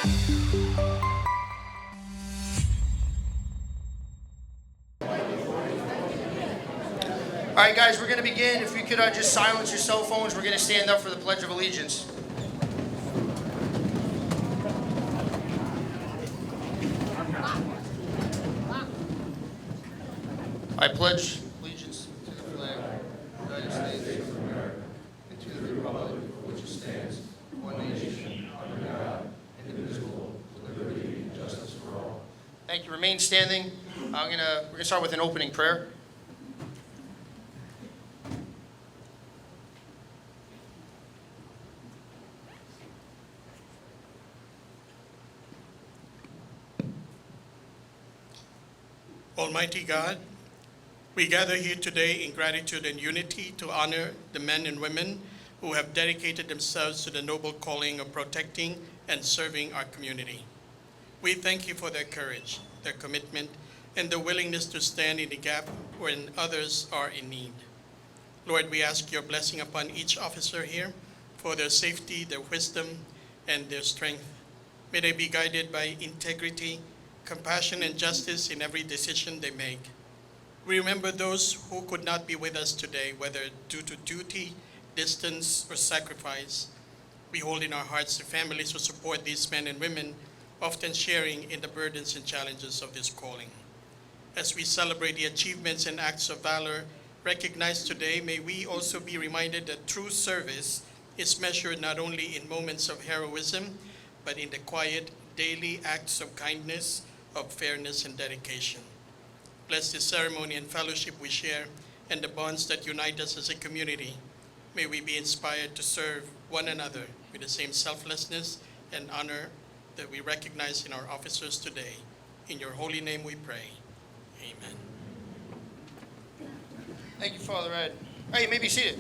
All right, guys, we're going to begin. If we could just silence your cell phones, we're going to stand up for the Pledge of Allegiance. I pledge allegiance to the flag of the United States of America and to the republic for which it stands, one nation, under God, indivisible, with liberty and justice for all. Thank you. Remain standing. We're going to start with an opening prayer. Almighty God, we gather here today in gratitude and unity to honor the men and women who have dedicated themselves to the noble calling of protecting and serving our community. We thank you for their courage, their commitment, and their willingness to stand in the gap when others are in need. Lord, we ask your blessing upon each officer here for their safety, their wisdom, and their strength. May they be guided by integrity, compassion, and justice in every decision they make. We remember those who could not be with us today, whether due to duty, distance, or sacrifice. We hold in our hearts the families who support these men and women, often sharing in the burdens and challenges of this calling. As we celebrate the achievements and acts of valor recognized today, may we also be reminded that true service is measured not only in moments of heroism, but in the quiet, daily acts of kindness, of fairness and dedication. Bless this ceremony and fellowship we share and the bonds that unite us as a community. May we be inspired to serve one another with the same selflessness and honor that we recognize in our officers today. In your holy name we pray. Amen. Thank you, Father Ed. All right, you may be seated.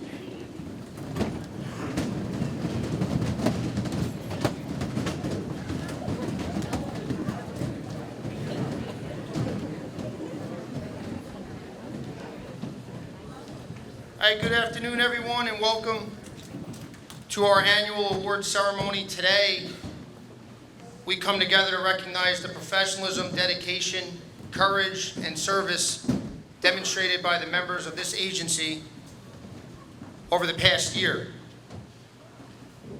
All right, good afternoon, everyone, and welcome to our annual award ceremony. Today, we come together to recognize the professionalism, dedication, courage, and service demonstrated by the members of this agency over the past year.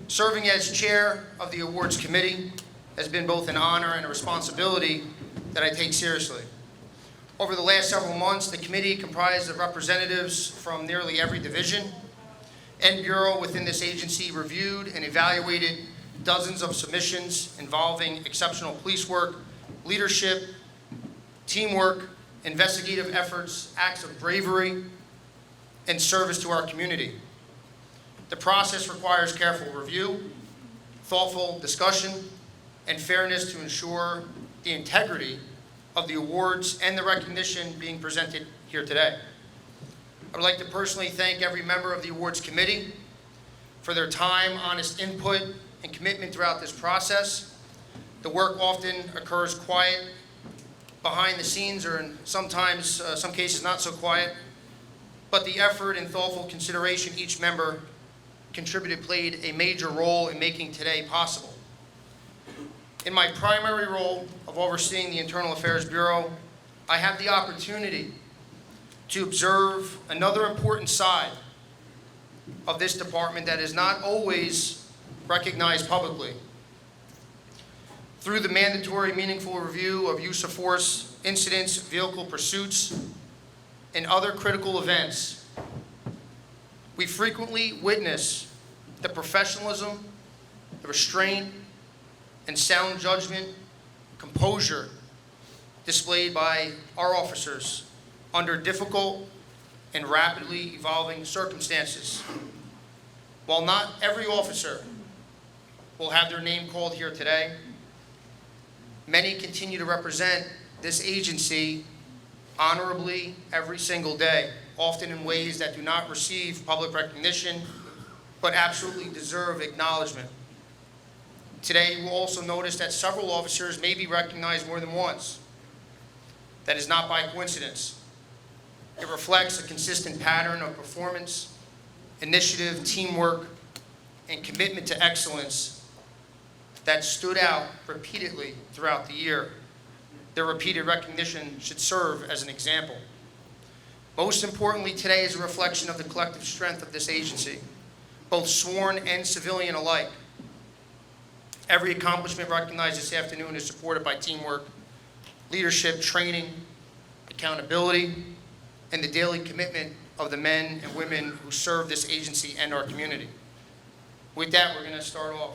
Serving as chair of the awards committee has been both an honor and a responsibility that I take seriously. Over the last several months, the committee, comprised of representatives from nearly every division and bureau within this agency, reviewed and evaluated dozens of submissions involving exceptional police work, leadership, teamwork, investigative efforts, acts of bravery, and service to our community. The process requires careful review, thoughtful discussion, and fairness to ensure the integrity of the awards and the recognition being presented here today. I would like to personally thank every member of the awards committee for their time, honest input, and commitment throughout this process. The work often occurs quiet behind the scenes, or in sometimes, some cases not so quiet, but the effort and thoughtful consideration each member contributed played a major role in making today possible. In my primary role of overseeing the Internal Affairs Bureau, I have the opportunity to observe another important side of this department that is not always recognized publicly. Through the mandatory meaningful review of use of force incidents, vehicle pursuits, and other critical events, we frequently witness the professionalism, the restraint, and sound judgment, composure displayed by our officers under difficult and rapidly evolving circumstances. While not every officer will have their name called here today, many continue to represent this agency honorably every single day, often in ways that do not receive public recognition, but absolutely deserve acknowledgement. Today, you will also notice that several officers may be recognized more than once. That is not by coincidence. It reflects a consistent pattern of performance, initiative, teamwork, and commitment to excellence that stood out repeatedly throughout the year. Their repeated recognition should serve as an example. Most importantly, today is a reflection of the collective strength of this agency, both sworn and civilian alike. Every accomplishment recognized this afternoon is supported by teamwork, leadership, training, accountability, and the daily commitment of the men and women who serve this agency and our community. With that, we're going to start off.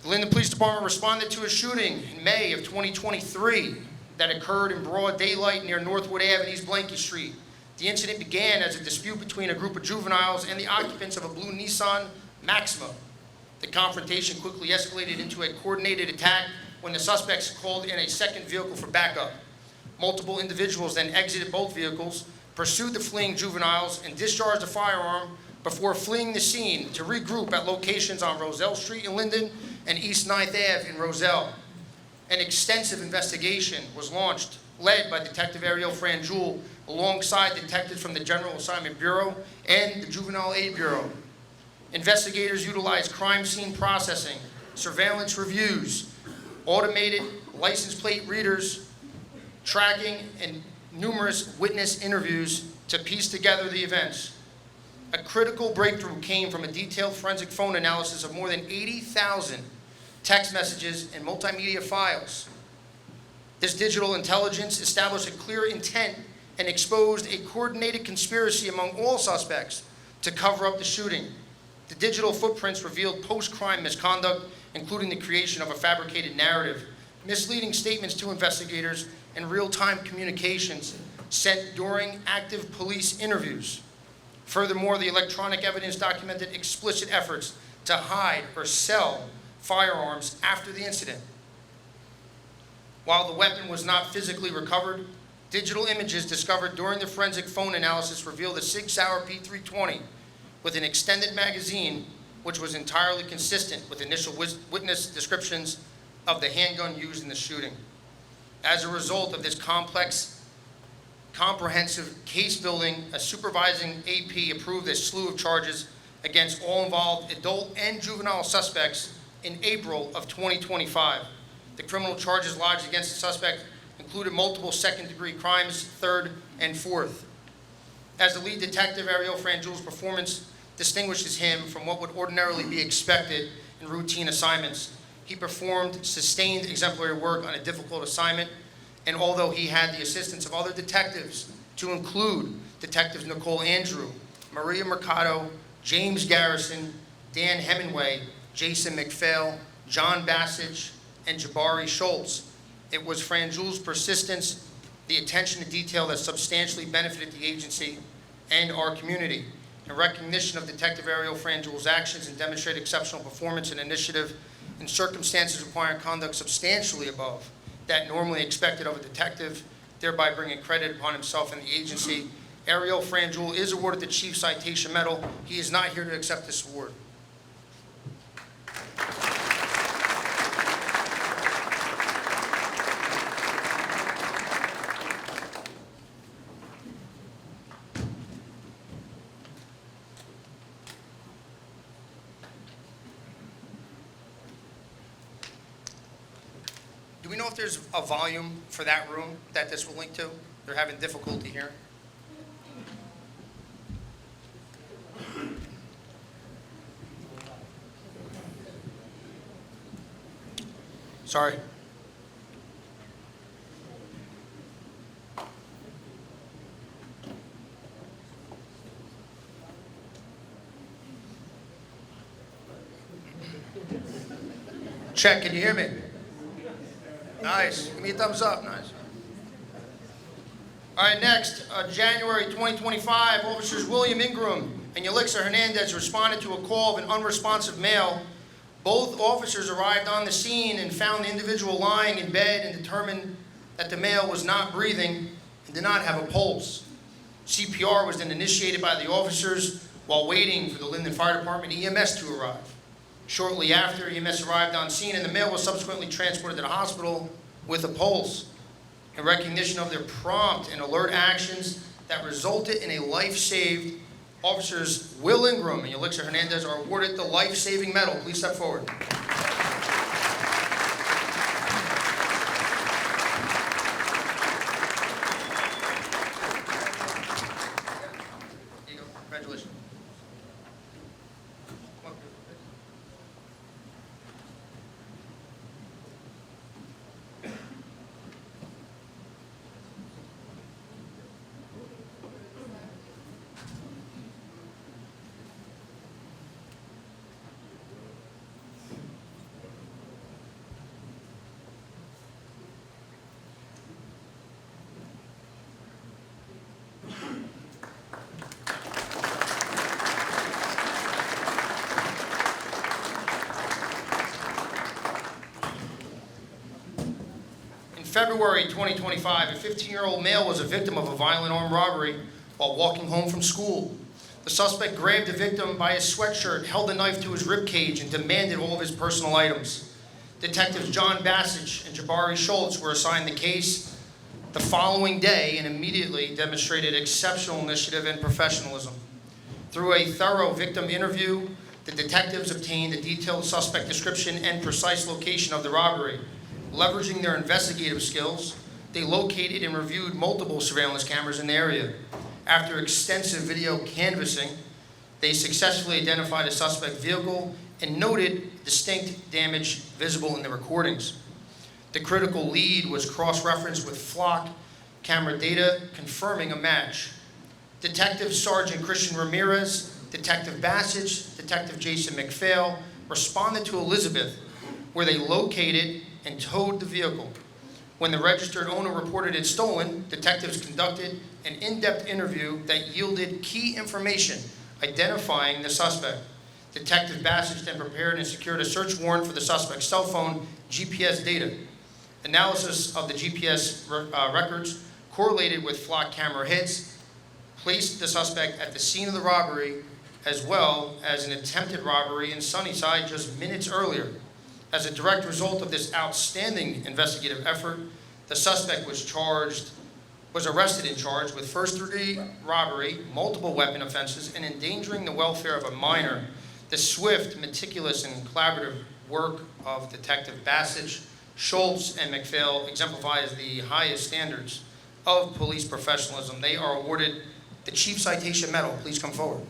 The Linden Police Department responded to a shooting in May of 2023 that occurred in broad daylight near Northwood Ave and East Blanky Street. The incident began as a dispute between a group of juveniles and the occupants of a blue Nissan Maxima. The confrontation quickly escalated into a coordinated attack when the suspects called in a second vehicle for backup. Multiple individuals then exited both vehicles, pursued the fleeing juveniles, and discharged a firearm before fleeing the scene to regroup at locations on Roselle Street in Linden and East 9th Ave in Roselle. An extensive investigation was launched, led by Detective Ariel Franjul, alongside detectives from the General Assignment Bureau and the Juvenile Aid Bureau. Investigators utilized crime scene processing, surveillance reviews, automated license plate readers, tracking, and numerous witness interviews to piece together the events. A critical breakthrough came from a detailed forensic phone analysis of more than 80,000 text messages and multimedia files. This digital intelligence established a clear intent and exposed a coordinated conspiracy among all suspects to cover up the shooting. The digital footprints revealed post-crime misconduct, including the creation of a fabricated narrative, misleading statements to investigators, and real-time communications sent during active police interviews. Furthermore, the electronic evidence documented explicit efforts to hide or sell firearms after the incident. While the weapon was not physically recovered, digital images discovered during the forensic phone analysis revealed a Sig Sauer P320 with an extended magazine, which was entirely consistent with initial witness descriptions of the handgun used in the shooting. As a result of this comprehensive case building, a supervising AP approved a slew of charges against all involved adult and juvenile suspects in April of 2025. The criminal charges lodged against the suspect included multiple second-degree crimes, third and fourth. As the lead detective, Ariel Franjul's performance distinguishes him from what would ordinarily be expected in routine assignments. He performed sustained exemplary work on a difficult assignment, and although he had the assistance of other detectives, to include Detectives Nicole Andrew, Maria Mercado, James Garrison, Dan Hemingway, Jason McPhail, John Bassage, and Jabari Schultz, it was Franjul's persistence, the attention to detail that substantially benefited the agency and our community. In recognition of Detective Ariel Franjul's actions and demonstrated exceptional performance and initiative in circumstances requiring conduct substantially above that normally expected of a detective, thereby bringing credit upon himself and the agency, Ariel Franjul is awarded the Chief Citation Medal. He is not here to accept this award. Do we know if there's a volume for that room that this will link to? They're having difficulty hearing. Sorry. Check, can you hear me? Nice. Give me a thumbs up. Nice. All right, next, January 2025, Officers William Ingram and Yelixa Hernandez responded to a call of an unresponsive male. Both officers arrived on the scene and found the individual lying in bed and determined that the male was not breathing and did not have a pulse. CPR was then initiated by the officers while waiting for the Linden Fire Department EMS to arrive. Shortly after, EMS arrived on scene and the male was subsequently transported to the hospital with a pulse. In recognition of their prompt and alert actions, that resulted in a life saved. Officers Will Ingram and Yelixa Hernandez are awarded the Life-Saving Medal. Please step forward. There you go. Congratulations. Come up here. In February 2025, a 15-year-old male was a victim of a violent armed robbery while walking home from school. The suspect grabbed the victim by his sweatshirt, held a knife to his rib cage, and demanded all of his personal items. Detectives John Bassich and Jabari Schultz were assigned the case the following day and immediately demonstrated exceptional initiative and professionalism. Through a thorough victim interview, the detectives obtained a detailed suspect description and precise location of the robbery. Leveraging their investigative skills, they located and reviewed multiple surveillance cameras in the area. After extensive video canvassing, they successfully identified a suspect vehicle and noted distinct damage visible in the recordings. The critical lead was cross-referenced with flock camera data confirming a match. Detective Sergeant Christian Ramirez, Detective Bassich, Detective Jason McPhail responded to Elizabeth, where they located and towed the vehicle. When the registered owner reported it stolen, detectives conducted an in-depth interview that yielded key information identifying the suspect. Detective Bassich then prepared and secured a search warrant for the suspect's cell phone GPS data. Analysis of the GPS records correlated with flock camera hits, placed the suspect at the scene of the robbery as well as an attempted robbery in Sunnyside just minutes earlier. As a direct result of this outstanding investigative effort, the suspect was arrested and charged with first-degree robbery, multiple weapon offenses, and endangering the welfare of a minor. The swift, meticulous, and collaborative work of Detective Bassich, Schultz, and McPhail exemplifies the highest standards of police professionalism. They are awarded the Chief Citation Medal. Please come forward.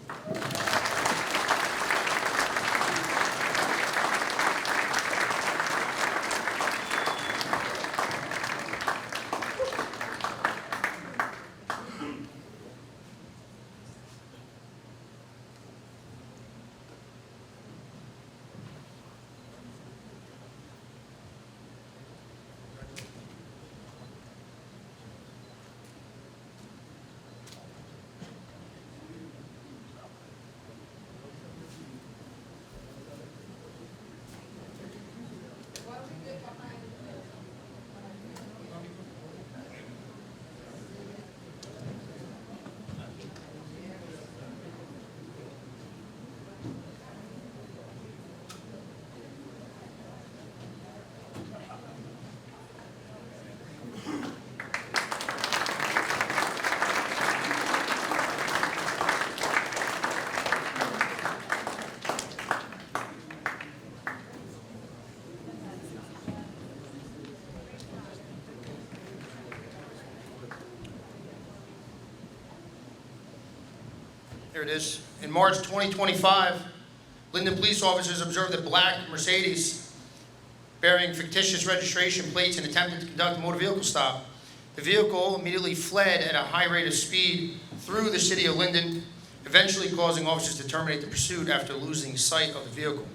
Here it is. In March 2025, Linden police officers observed a black Mercedes bearing fictitious registration plates and attempted to conduct a motor vehicle stop. The vehicle immediately fled at a high rate of speed through the city of Linden, eventually causing officers to terminate the pursuit after losing sight of the vehicle.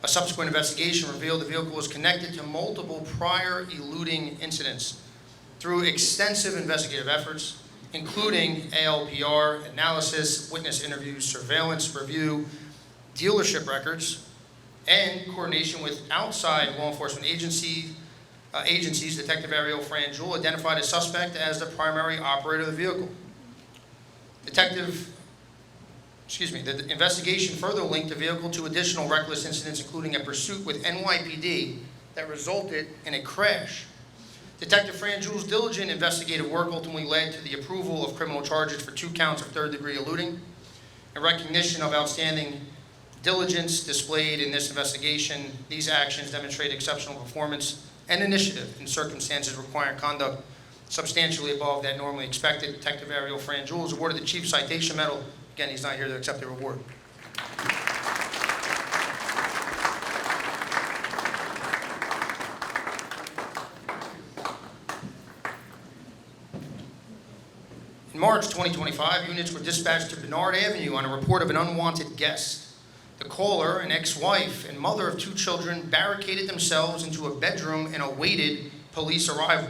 A subsequent investigation revealed the vehicle was connected to multiple prior eluding incidents. Through extensive investigative efforts, including ALPR analysis, witness interviews, surveillance review, dealership records, and coordination with outside law enforcement agencies, Detective Ariel Franjul identified a suspect as the primary operator of the vehicle. The investigation further linked the vehicle to additional reckless incidents, including a pursuit with NYPD that resulted in a crash. Detective Fran Jewell's diligent investigative work ultimately led to the approval of criminal charges for 2 counts of third-degree eluding. In recognition of outstanding diligence displayed in this investigation, these actions demonstrate exceptional performance and initiative in circumstances requiring conduct substantially above that normally expected. Detective Ariel Fran Jewell is awarded the Chief Citation Medal. Again, he's not here to accept the reward. In March 2025, units were dispatched to Bernard Avenue on a report of an unwanted guest. The caller, an ex-wife and mother of 2 children, barricaded themselves into a bedroom and awaited police arrival.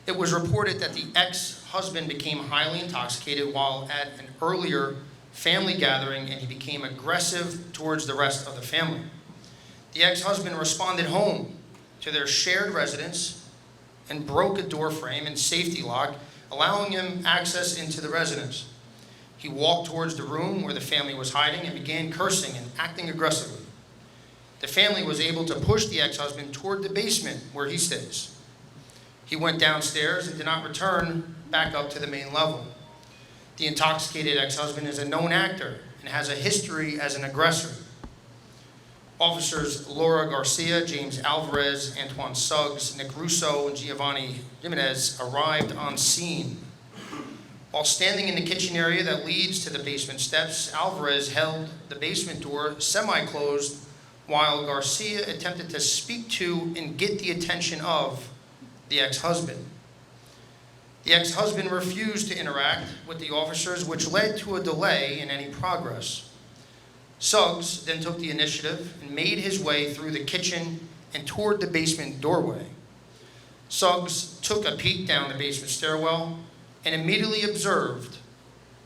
It was reported that the ex-husband became highly intoxicated while at an earlier family gathering, and he became aggressive towards the rest of the family. The ex-husband responded home to their shared residence and broke a door frame and safety lock, allowing him access into the residence. He walked towards the room where the family was hiding and began cursing and acting aggressively. The family was able to push the ex-husband toward the basement where he stays. He went downstairs and did not return back up to the main level. The intoxicated ex-husband is a known actor and has a history as an aggressor. Officers Laura Garcia, James Alvarez, Antoine Suggs, Nick Russo, and Giovanni Jimenez arrived on scene. While standing in the kitchen area that leads to the basement steps, Alvarez held the basement door semi-closed while Garcia attempted to speak to and get the attention of the ex-husband. The ex-husband refused to interact with the officers, which led to a delay in any progress. Suggs then took the initiative and made his way through the kitchen and toward the basement doorway. Suggs took a peek down the basement stairwell and immediately observed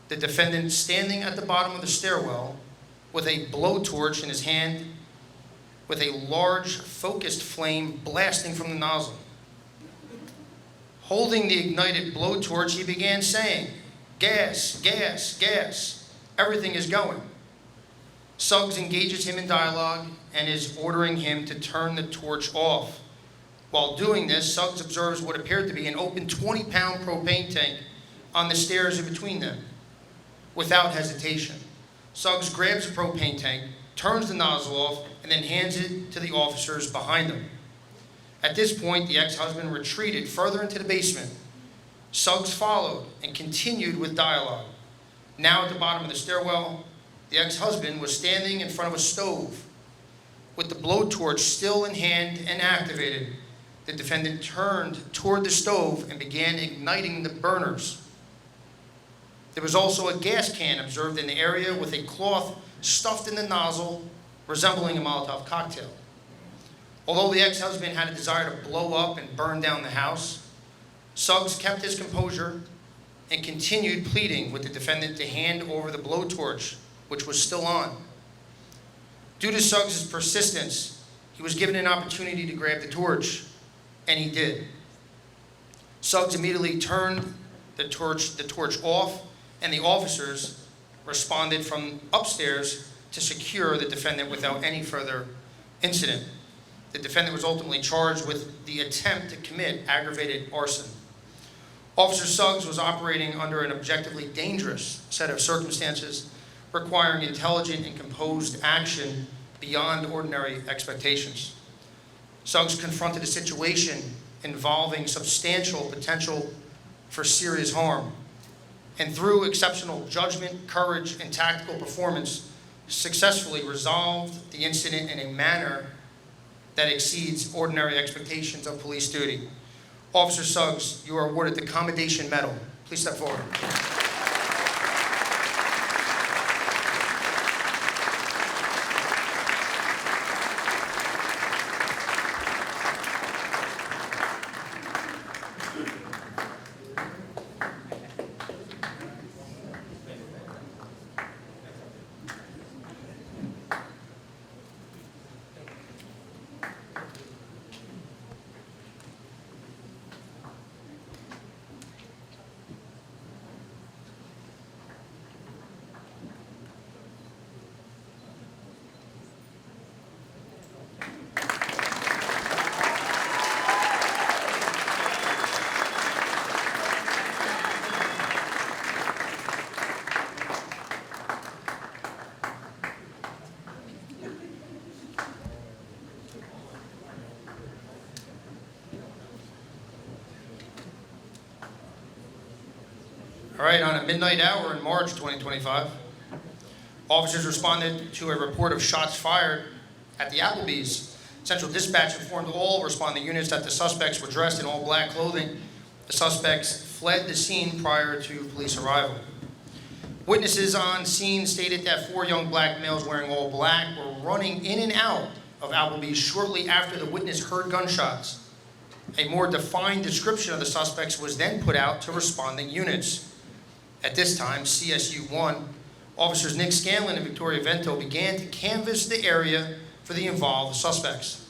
the defendant standing at the bottom of the stairwell with a blowtorch in his hand with a large focused flame blasting from the nozzle. Holding the ignited blowtorch, he began saying, "Gas, gas, gas, everything is going." Suggs engages him in dialogue and is ordering him to turn the torch off. While doing this, Suggs observes what appeared to be an open 20-pound propane tank on the stairs in between them. Without hesitation, Suggs grabs the propane tank, turns the nozzle off, and then hands it to the officers behind him. At this point, the ex-husband retreated further into the basement. Suggs followed and continued with dialogue. Now at the bottom of the stairwell, the ex-husband was standing in front of a stove. With the blowtorch still in hand and activated, the defendant turned toward the stove and began igniting the burners. There was also a gas can observed in the area with a cloth stuffed in the nozzle, resembling a Molotov cocktail. Although the ex-husband had a desire to blow up and burn down the house, Suggs kept his composure and continued pleading with the defendant to hand over the blowtorch, which was still on. Due to Suggs' persistence, he was given an opportunity to grab the torch, and he did. Suggs immediately turned the torch off, and the officers responded from upstairs to secure the defendant without any further incident. The defendant was ultimately charged with the attempt to commit aggravated arson. Officer Suggs was operating under an objectively dangerous set of circumstances, requiring intelligent and composed action beyond ordinary expectations. Suggs confronted a situation involving substantial potential for serious harm, and through exceptional judgment, courage, and tactical performance, successfully resolved the incident in a manner that exceeds ordinary expectations of police duty. Officer Suggs, you are awarded the Commendation Medal. Please step forward. All right, on a midnight hour in March 2025, officers responded to a report of shots fired at the Applebee's. Central Dispatch informed all responding units that the suspects were dressed in all black clothing. The suspects fled the scene prior to police arrival. Witnesses on scene stated that 4 young black males wearing all black were running in and out of Applebee's shortly after the witness heard gunshots. A more defined description of the suspects was then put out to responding units. At this time, CSU 1, officers Nick Scanlon and Victoria Vento began to canvass the area for the involved suspects.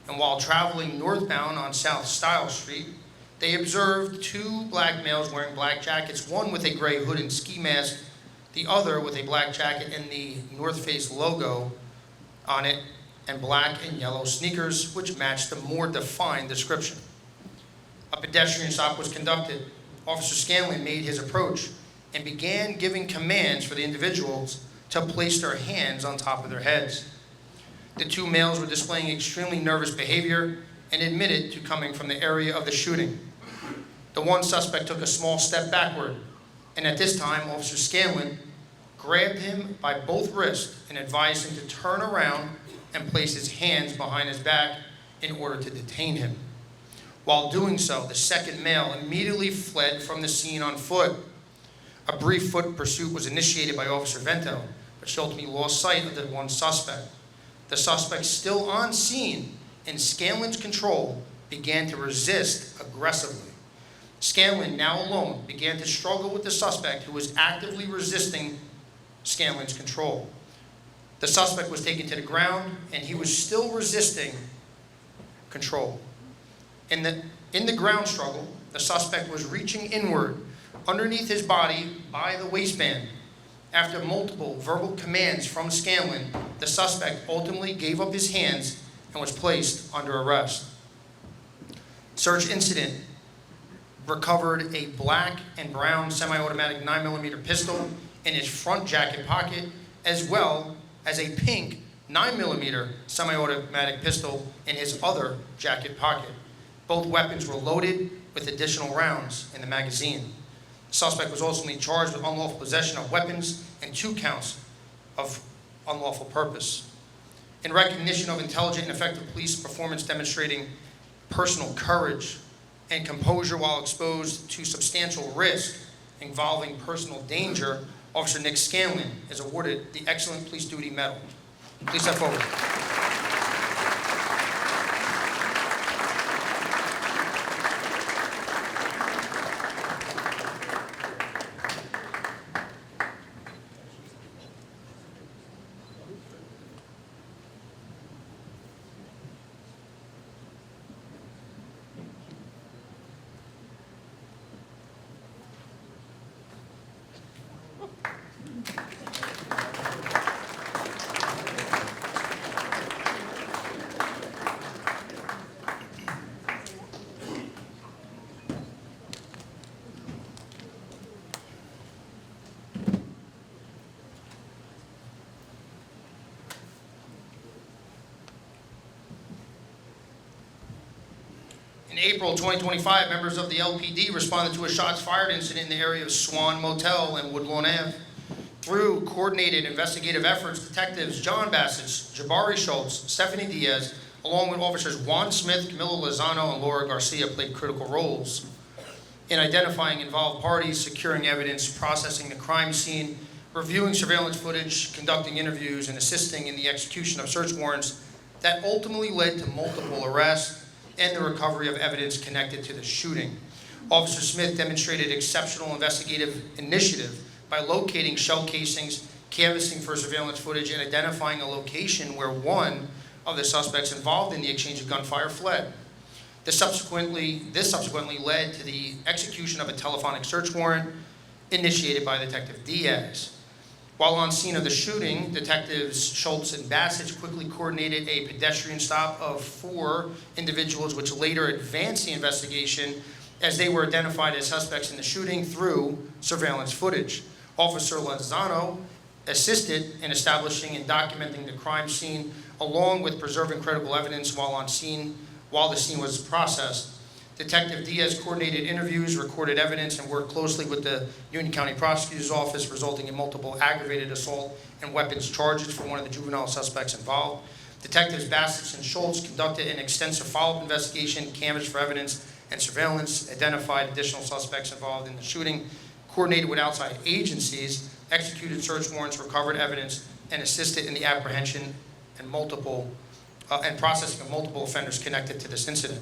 And while traveling northbound on South Style Street, they observed 2 black males wearing black jackets, one with a gray hood and ski mask, the other with a black jacket and the North Face logo on it, and black and yellow sneakers, which matched the more defined description. A pedestrian stop was conducted. Officer Scanlon made his approach and began giving commands for the individuals to place their hands on top of their heads. The 2 males were displaying extremely nervous behavior and admitted to coming from the area of the shooting. The one suspect took a small step backward, and at this time, Officer Scanlon grabbed him by both wrists and advised him to turn around and place his hands behind his back in order to detain him. While doing so, the second male immediately fled from the scene on foot. A brief foot pursuit was initiated by Officer Vento, but she ultimately lost sight of the one suspect. The suspect, still on scene in Scanlon's control, began to resist aggressively. Scanlon, now alone, began to struggle with the suspect, who was actively resisting Scanlon's control. The suspect was taken to the ground, and he was still resisting control. In the ground struggle, the suspect was reaching inward underneath his body by the waistband. After multiple verbal commands from Scanlon, the suspect ultimately gave up his hands and was placed under arrest. Search incident recovered a black and brown semi-automatic 9mm pistol in his front jacket pocket, as well as a pink 9mm semi-automatic pistol in his other jacket pocket. Both weapons were loaded with additional rounds in the magazine. The suspect was ultimately charged with unlawful possession of weapons and 2 counts of unlawful purpose. In recognition of intelligent and effective police performance demonstrating personal courage and composure while exposed to substantial risk involving personal danger, Officer Nick Scanlon is awarded the Excellent Police Duty Medal. Please step forward. In April 2025, members of the LPD responded to a shots fired incident in the area of Swan Motel and Woodlawn Ave. Through coordinated investigative efforts, detectives John Bassett, Jabari Schultz, Stephanie Diaz, along with officers Juan Smith, Camilo Lozano, and Laura Garcia played critical roles in identifying involved parties, securing evidence, processing the crime scene, reviewing surveillance footage, conducting interviews, and assisting in the execution of search warrants that ultimately led to multiple arrests and the recovery of evidence connected to the shooting. Officer Smith demonstrated exceptional investigative initiative by locating shell casings, canvassing for surveillance footage, and identifying a location where one of the suspects involved in the exchange of gunfire fled. This subsequently led to the execution of a telephonic search warrant initiated by Detective Diaz. While on scene of the shooting, detectives Schultz and Bassett quickly coordinated a pedestrian stop of 4 individuals, which later advanced the investigation as they were identified as suspects in the shooting through surveillance footage. Officer Lozano assisted in establishing and documenting the crime scene, along with preserving critical evidence while the scene was processed. Detective Diaz coordinated interviews, recorded evidence, and worked closely with the Union County Prosecutor's Office, resulting in multiple aggravated assault and weapons charges for one of the juvenile suspects involved. Detectives Bassett and Schultz conducted an extensive follow-up investigation, canvassed for evidence and surveillance, identified additional suspects involved in the shooting, coordinated with outside agencies, executed search warrants, recovered evidence, and assisted in the apprehension and processing of multiple offenders connected to this incident.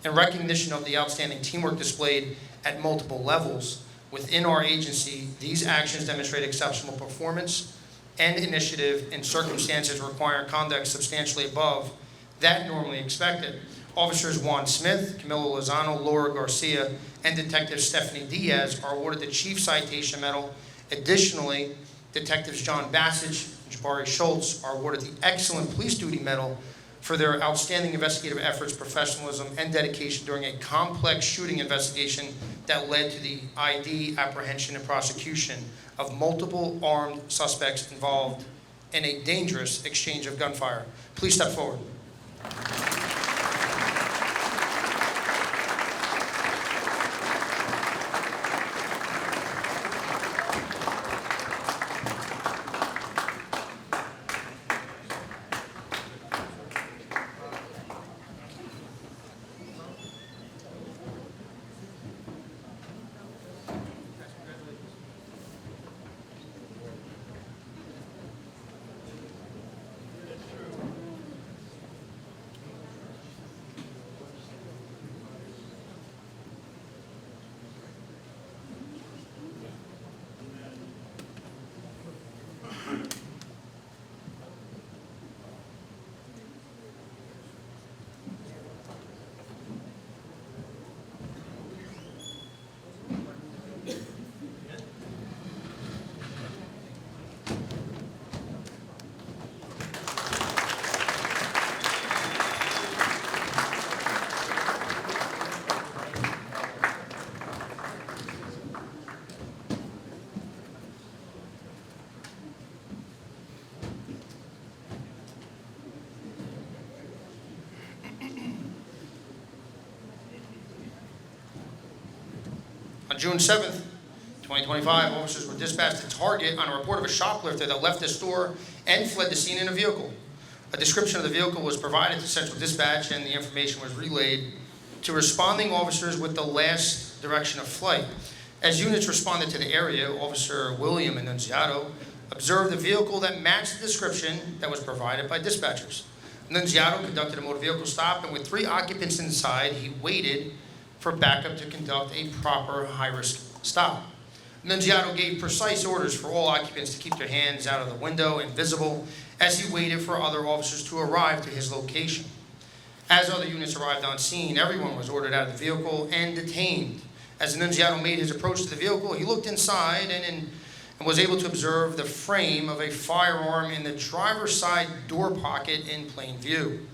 In recognition of the outstanding teamwork displayed at multiple levels within our agency, these actions demonstrate exceptional performance and initiative in circumstances requiring conduct substantially above that normally expected. Officers Juan Smith, Camilo Lozano, Laura Garcia, and Detective Stephanie Diaz are awarded the Chief Citation Medal. Additionally, Detectives John Bassett and Jabari Schultz are awarded the Excellent Police Duty Medal for their outstanding investigative efforts, professionalism, and dedication during a complex shooting investigation that led to the ID, apprehension, and prosecution of multiple armed suspects involved in a dangerous exchange of gunfire. Please step forward. On June 7th, 2025, officers were dispatched to Target on a report of a shoplifter that left the store and fled the scene in a vehicle. A description of the vehicle was provided to Central Dispatch, and the information was relayed to responding officers with the last direction of flight. As units responded to the area, Officer William Annunziato observed a vehicle that matched the description that was provided by dispatchers. Annunziato conducted a motor vehicle stop, and with 3 occupants inside, he waited for backup to conduct a proper high-risk stop. Annunziato gave precise orders for all occupants to keep their hands out of the window and visible as he waited for other officers to arrive to his location. As other units arrived on scene, everyone was ordered out of the vehicle and detained. As Annunziato made his approach to the vehicle, he looked inside and was able to observe the frame of a firearm in the driver's side door pocket in plain view.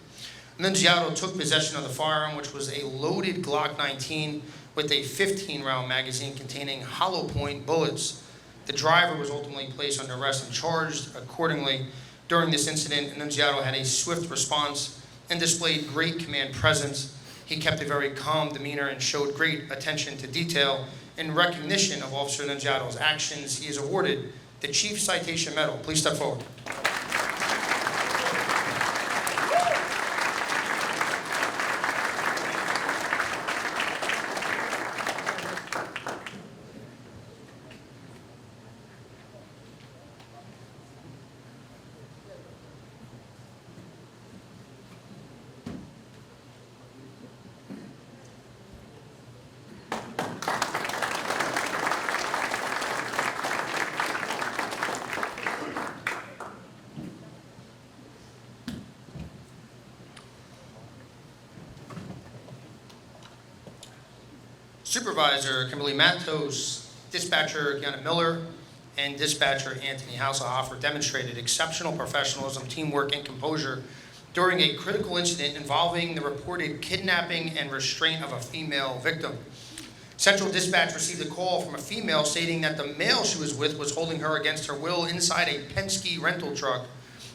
Annunziato took possession of the firearm, which was a loaded Glock 19 with a 15-round magazine containing hollow point bullets. The driver was ultimately placed under arrest and charged accordingly. During this incident, Annunziato had a swift response and displayed great command presence. He kept a very calm demeanor and showed great attention to detail. In recognition of Officer Annunziato's actions, he is awarded the Chief Citation Medal. Please step forward. Supervisor Kimberly Matos, Dispatcher Kiana Miller, and Dispatcher Anthony Hasselhofer demonstrated exceptional professionalism, teamwork, and composure during a critical incident involving the reported kidnapping and restraint of a female victim. Central Dispatch received a call from a female stating that the male she was with was holding her against her will inside a Penske rental truck.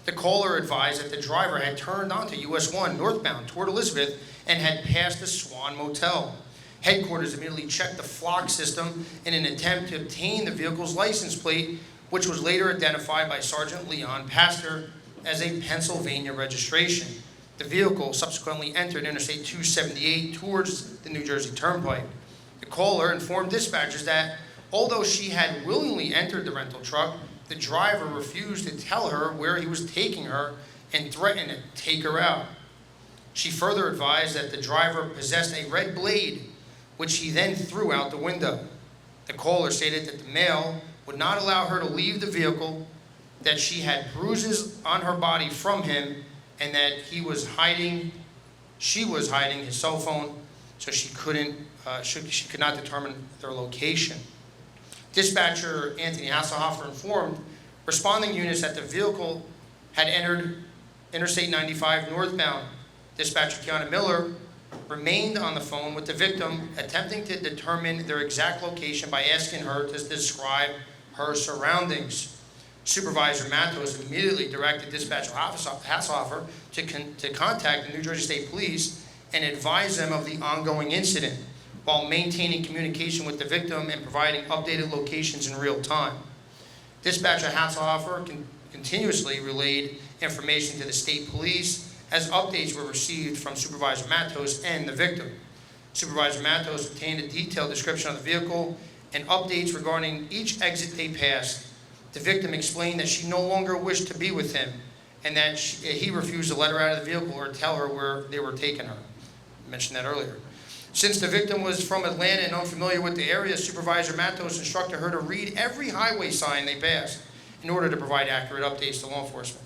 The caller advised that the driver had turned onto US 1 northbound toward Elizabeth and had passed the Swan Motel. Headquarters immediately checked the flock system in an attempt to obtain the vehicle's license plate, which was later identified by Sergeant Leon Pastor as a Pennsylvania registration. The vehicle subsequently entered Interstate 278 towards the New Jersey Turnpike. The caller informed dispatchers that although she had willingly entered the rental truck, the driver refused to tell her where he was taking her and threatened to take her out. She further advised that the driver possessed a red blade, which he then threw out the window. The caller stated that the male would not allow her to leave the vehicle, that she had bruises on her body from him, and that she was hiding his cell phone, so she could not determine their location. Dispatcher Anthony Hasselhofer informed responding units that the vehicle had entered Interstate 95 northbound. Dispatcher Kiana Miller remained on the phone with the victim, attempting to determine their exact location by asking her to describe her surroundings. Supervisor Matos immediately directed Dispatcher Hasselhofer to contact the New Jersey State Police and advise them of the ongoing incident, while maintaining communication with the victim and providing updated locations in real time. Dispatcher Hasselhofer continuously relayed information to the state police as updates were received from Supervisor Matos and the victim. Supervisor Matos obtained a detailed description of the vehicle and updates regarding each exit they passed. The victim explained that she no longer wished to be with him and that he refused to let her out of the vehicle or tell her where they were taking her. I mentioned that earlier. Since the victim was from Atlanta and unfamiliar with the area, Supervisor Matos instructed her to read every highway sign they passed in order to provide accurate updates to law enforcement.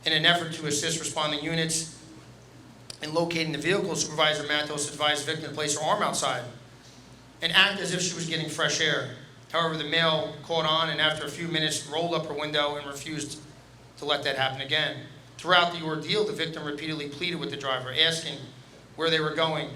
In an effort to assist responding units in locating the vehicle, Supervisor Matos advised the victim to place her arm outside and act as if she was getting fresh air. However, the male caught on and after a few minutes rolled up her window and refused to let that happen again. Throughout the ordeal, the victim repeatedly pleaded with the driver, asking where they were going.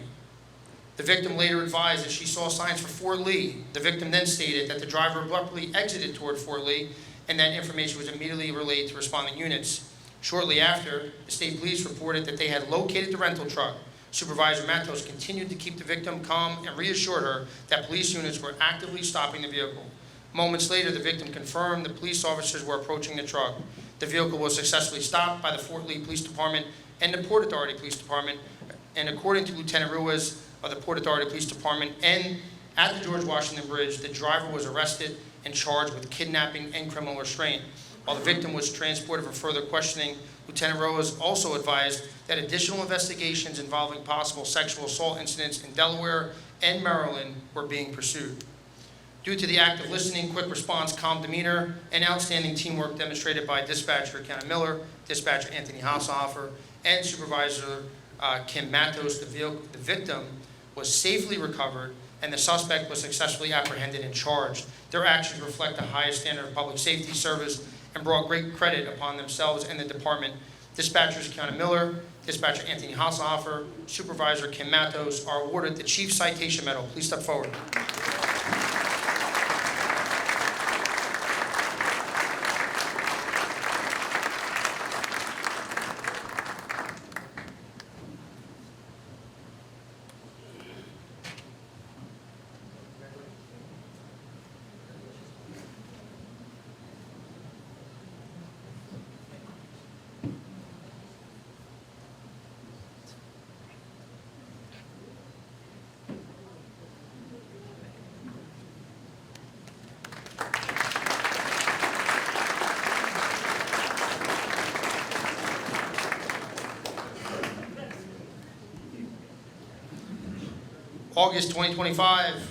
The victim later advised that she saw signs for Fort Lee. The victim then stated that the driver abruptly exited toward Fort Lee, and that information was immediately relayed to responding units. Shortly after, the state police reported that they had located the rental truck. Supervisor Matos continued to keep the victim calm and reassured her that police units were actively stopping the vehicle. Moments later, the victim confirmed the police officers were approaching the truck. The vehicle was successfully stopped by the Fort Lee Police Department and the Port Authority Police Department, and according to Lieutenant Ruiz of the Port Authority Police Department, and at the George Washington Bridge, the driver was arrested and charged with kidnapping and criminal restraint. While the victim was transported for further questioning, Lieutenant Ruiz also advised that additional investigations involving possible sexual assault incidents in Delaware and Maryland were being pursued. Due to the active listening, quick response, calm demeanor, and outstanding teamwork demonstrated by Dispatcher Kiana Miller, Dispatcher Anthony Hasselhofer, and Supervisor Kim Matos, the victim was safely recovered and the suspect was successfully apprehended and charged. Their actions reflect the highest standard of public safety service and brought great credit upon themselves and the department. Dispatchers Kiana Miller, Dispatcher Anthony Hasselhofer, Supervisor Kim Matos are awarded the Chief Citation Medal. Please step forward. August 2025,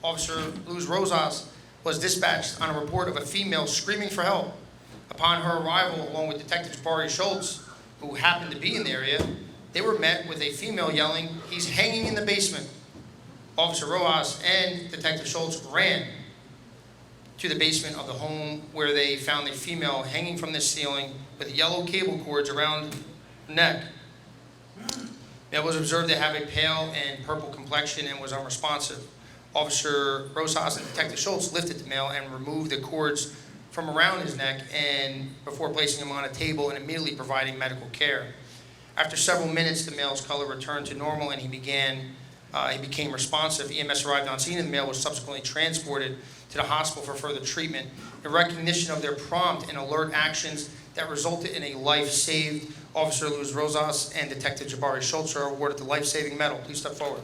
Officer Luz Rosas was dispatched on a report of a female screaming for help. Upon her arrival, along with Detectives Barry Schultz, who happened to be in the area, they were met with a female yelling, "He's hanging in the basement." Officer Rojas and Detective Schultz ran to the basement of the home where they found the female hanging from the ceiling with yellow cable cords around her neck. Male was observed to have a pale and purple complexion and was unresponsive. Officer Rosas and Detective Schultz lifted the male and removed the cords from around his neck and before placing him on a table and immediately providing medical care. After several minutes, the male's color returned to normal and he began He became responsive. EMS arrived on scene, and the male was subsequently transported to the hospital for further treatment. In recognition of their prompt and alert actions that resulted in a life saved, Officer Luz Rosas and Detective Jabari Schultz are awarded the Life-Saving Medal. Please step forward.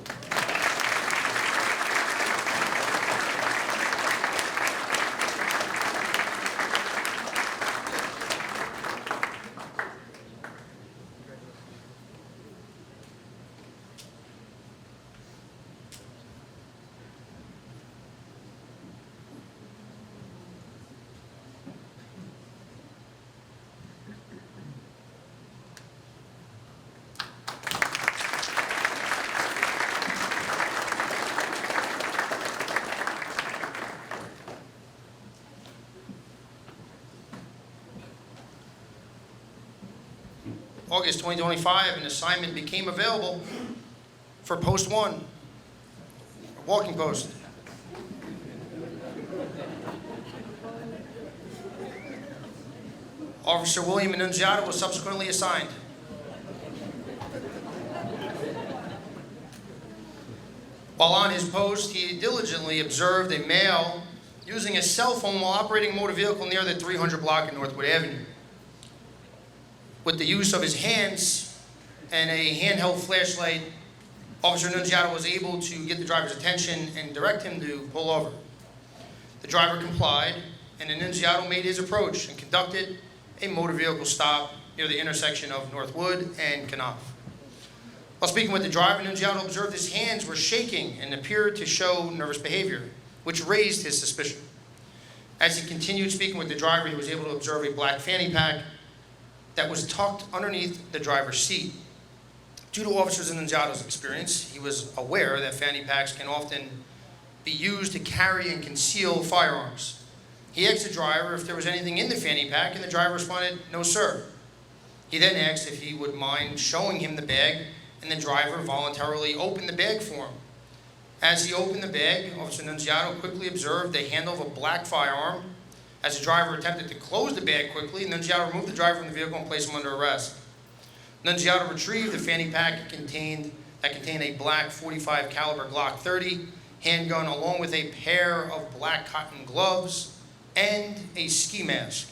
August 2025, an assignment became available for Post 1, a walking post. Officer William Annunziata was subsequently assigned. While on his post, he diligently observed a male using a cell phone while operating a motor vehicle near the 300 block in Northwood Avenue. With the use of his hands and a handheld flashlight, Officer Annunziata was able to get the driver's attention and direct him to pull over. The driver complied, and Annunziata made his approach and conducted a motor vehicle stop near the intersection of Northwood and Knopf. While speaking with the driver, Annunziata observed his hands were shaking and appeared to show nervous behavior, which raised his suspicion. As he continued speaking with the driver, he was able to observe a black fanny pack that was tucked underneath the driver's seat. Due to Officer Annunziata's experience, he was aware that fanny packs can often be used to carry and conceal firearms. He asked the driver if there was anything in the fanny pack, and the driver responded, "No, sir." He then asked if he would mind showing him the bag, and the driver voluntarily opened the bag for him. As he opened the bag, Officer Annunziata quickly observed the handle of a black firearm. As the driver attempted to close the bag quickly, Annunziata removed the driver from the vehicle and placed him under arrest. Annunziata retrieved the fanny pack that contained a black .45 caliber Glock 30 handgun, along with a pair of black cotton gloves and a ski mask.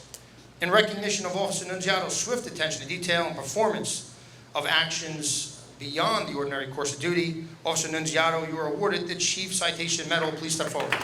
In recognition of Officer Annunziata's swift attention to detail and performance of actions beyond the ordinary course of duty, Officer Annunziata, you are awarded the Chief Citation Medal. Please step forward.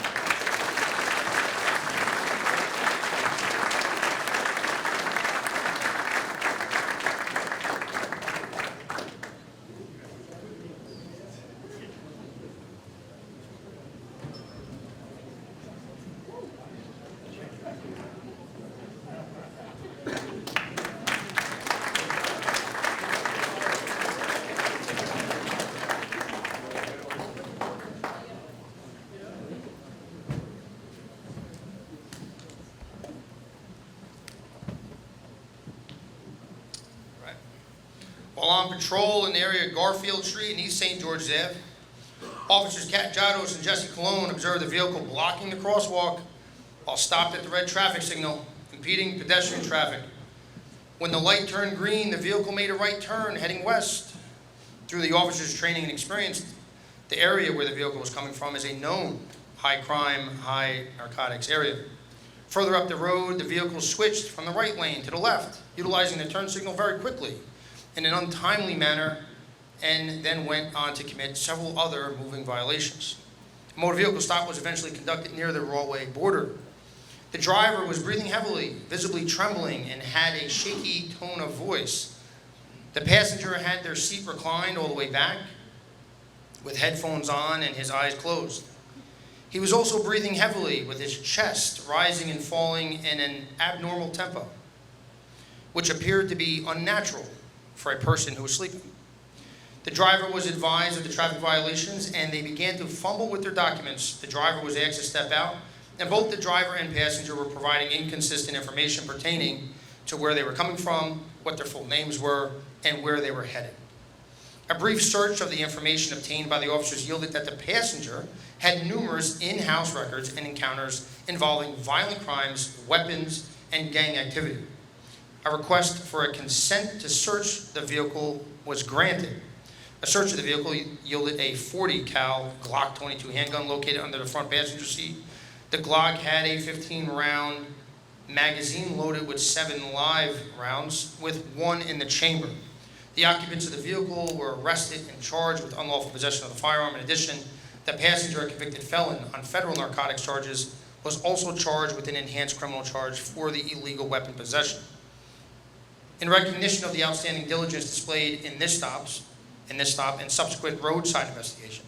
While on patrol in the area of Garfield Street and East St. George's Ave, Officers Kat Jados and Jesse Colon observed a vehicle blocking the crosswalk while stopped at the red traffic signal, impeding pedestrian traffic. When the light turned green, the vehicle made a right turn heading west. Through the officers' training and experience, the area where the vehicle was coming from is a known high crime, high narcotics area. Further up the road, the vehicle switched from the right lane to the left, utilizing the turn signal very quickly in an untimely manner, and then went on to commit several other moving violations. A motor vehicle stop was eventually conducted near the Rawway border. The driver was breathing heavily, visibly trembling, and had a shaky tone of voice. The passenger had their seat reclined all the way back, with headphones on and his eyes closed. He was also breathing heavily, with his chest rising and falling in an abnormal tempo, which appeared to be unnatural for a person who was sleeping. The driver was advised of the traffic violations, and they began to fumble with their documents. The driver was asked to step out, and both the driver and passenger were providing inconsistent information pertaining to where they were coming from, what their full names were, and where they were headed. A brief search of the information obtained by the officers yielded that the passenger had numerous in-house records and encounters involving violent crimes, weapons, and gang activity. A request for a consent to search the vehicle was granted. A search of the vehicle yielded a .40 cal Glock 22 handgun located under the front passenger seat. The Glock had a 15-round magazine loaded with 7 live rounds, with 1 in the chamber. The occupants of the vehicle were arrested and charged with unlawful possession of the firearm. In addition, the passenger, a convicted felon on federal narcotics charges, was also charged with an enhanced criminal charge for the illegal weapon possession. In recognition of the outstanding diligence displayed in this stop and subsequent roadside investigation,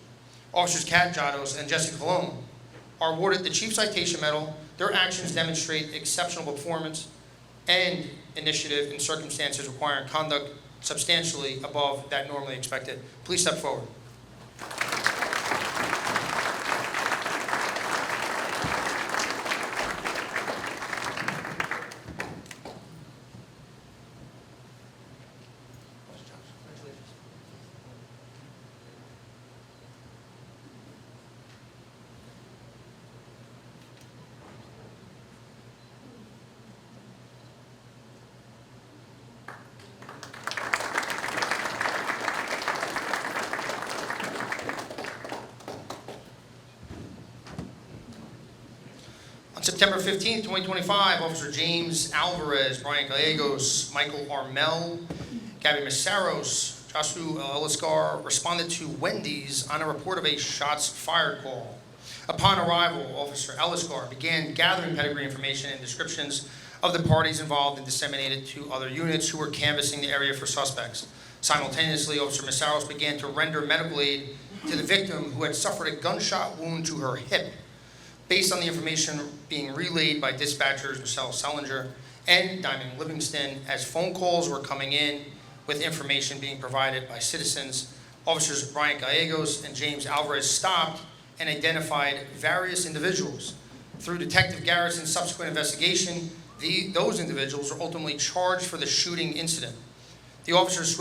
Officers Kat Jados and Jesse Colon are awarded the Chief Citation Medal. Their actions demonstrate exceptional performance and initiative in circumstances requiring conduct substantially above that normally expected. Please step forward. On September 15, 2025, Officer James Alvarez, Brian Gallegos, Michael Armel, Gabby Masaros, Joshua Eliscar responded to Wendy's on a report of a shots fired call. Upon arrival, Officer Eliscar began gathering pedigree information and descriptions of the parties involved and disseminated to other units who were canvassing the area for suspects. Simultaneously, Officer Masaros began to render medical aid to the victim, who had suffered a gunshot wound to her hip. Based on the information being relayed by dispatchers Michelle Sellinger and Diamond Livingston, as phone calls were coming in with information being provided by citizens, Officers Brian Gallegos and James Alvarez stopped and identified various individuals. Through Detective Garrison's subsequent investigation, those individuals were ultimately charged for the shooting incident. The officers'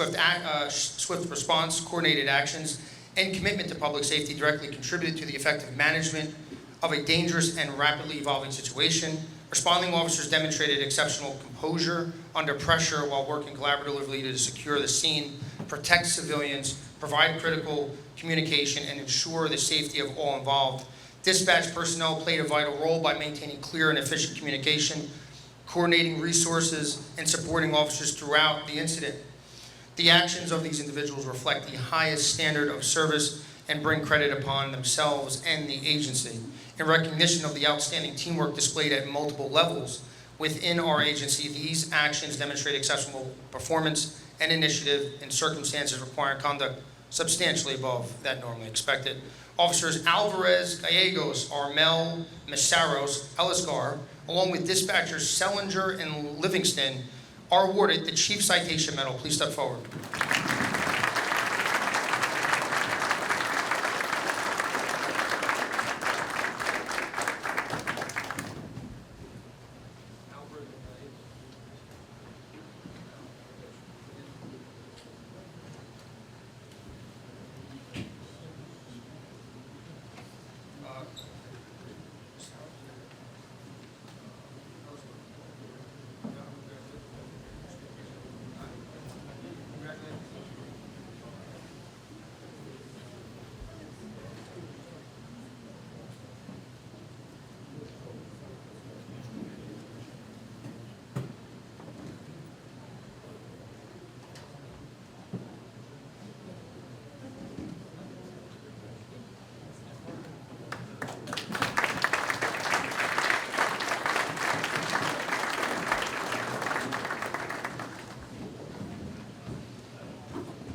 swift response, coordinated actions, and commitment to public safety directly contributed to the effective management of a dangerous and rapidly evolving situation. Responding officers demonstrated exceptional composure under pressure while working collaboratively to secure the scene, protect civilians, provide critical communication, and ensure the safety of all involved. Dispatch personnel played a vital role by maintaining clear and efficient communication, coordinating resources, and supporting officers throughout the incident. The actions of these individuals reflect the highest standard of service and bring credit upon themselves and the agency. In recognition of the outstanding teamwork displayed at multiple levels within our agency, these actions demonstrate exceptional performance and initiative in circumstances requiring conduct substantially above that normally expected. Officers Alvarez, Gallegos, Armel, Masaros, Eliscar, along with dispatchers Sellinger and Livingston, are awarded the Chief Citation Medal. Please step forward.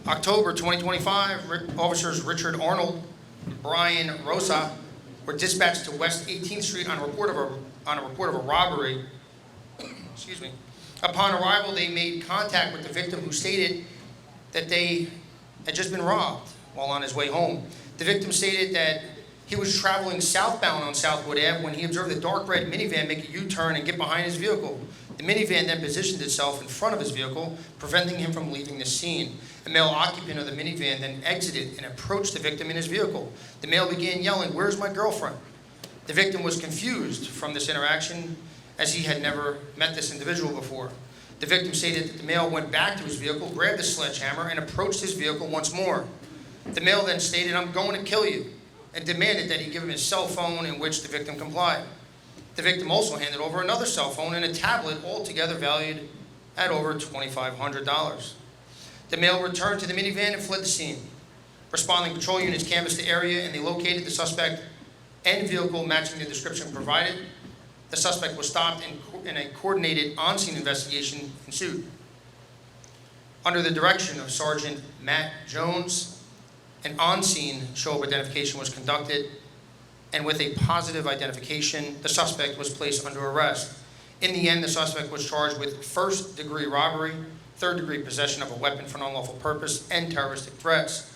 October 2025, officers Richard Arnold and Brian Rosa were dispatched to West 18th Street on a report of a robbery. Excuse me. Upon arrival, they made contact with the victim, who stated that they had just been robbed while on his way home. The victim stated that he was traveling southbound on Southwood Ave when he observed a dark red minivan make a U-turn and get behind his vehicle. The minivan then positioned itself in front of his vehicle, preventing him from leaving the scene. A male occupant of the minivan then exited and approached the victim in his vehicle. The male began yelling, "Where's my girlfriend?" The victim was confused from this interaction, as he had never met this individual before. The victim stated that the male went back to his vehicle, grabbed a sledgehammer, and approached his vehicle once more. The male then stated, "I'm going to kill you," and demanded that he give him his cell phone, in which the victim complied. The victim also handed over another cell phone and a tablet, altogether valued at over $2,500. The male returned to the minivan and fled the scene. Responding patrol units canvassed the area and they located the suspect and vehicle matching the description provided. The suspect was stopped and a coordinated on-scene investigation ensued. Under the direction of Sergeant Matt Jones, an on-scene show of identification was conducted, and with a positive identification, the suspect was placed under arrest. In the end, the suspect was charged with first-degree robbery, third-degree possession of a weapon for an unlawful purpose, and terroristic threats.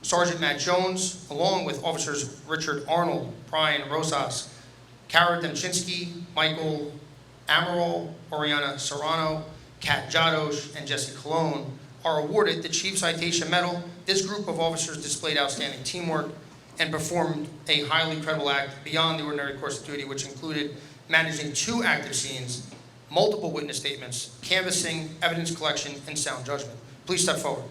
Sergeant Matt Jones, along with officers Richard Arnold, Brian Rosas, Kara Demchinsky, Michael Amaral, Oriana Serrano, Kat Jadosh, and Jesse Colon, are awarded the Chief Citation Medal. This group of officers displayed outstanding teamwork and performed a highly credible act beyond the ordinary course of duty, which included managing 2 active scenes, multiple witness statements, canvassing, evidence collection, and sound judgment. Please step forward.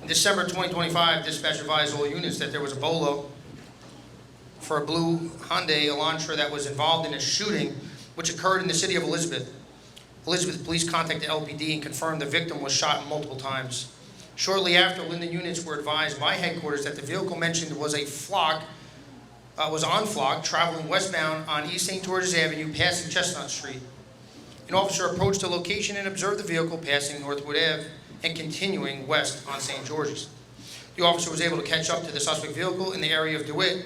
December 2025, dispatch advised all units that there was a bolo for a blue Hyundai Elantra that was involved in a shooting which occurred in the city of Elizabeth. Elizabeth police contacted LPD and confirmed the victim was shot multiple times. Shortly after, Linden units were advised by headquarters that the vehicle mentioned was on flock traveling westbound on East St. George's Avenue, passing Chestnut Street. An officer approached the location and observed the vehicle passing Northwood Ave and continuing west on St. George's. The officer was able to catch up to the suspect vehicle in the area of DeWitt.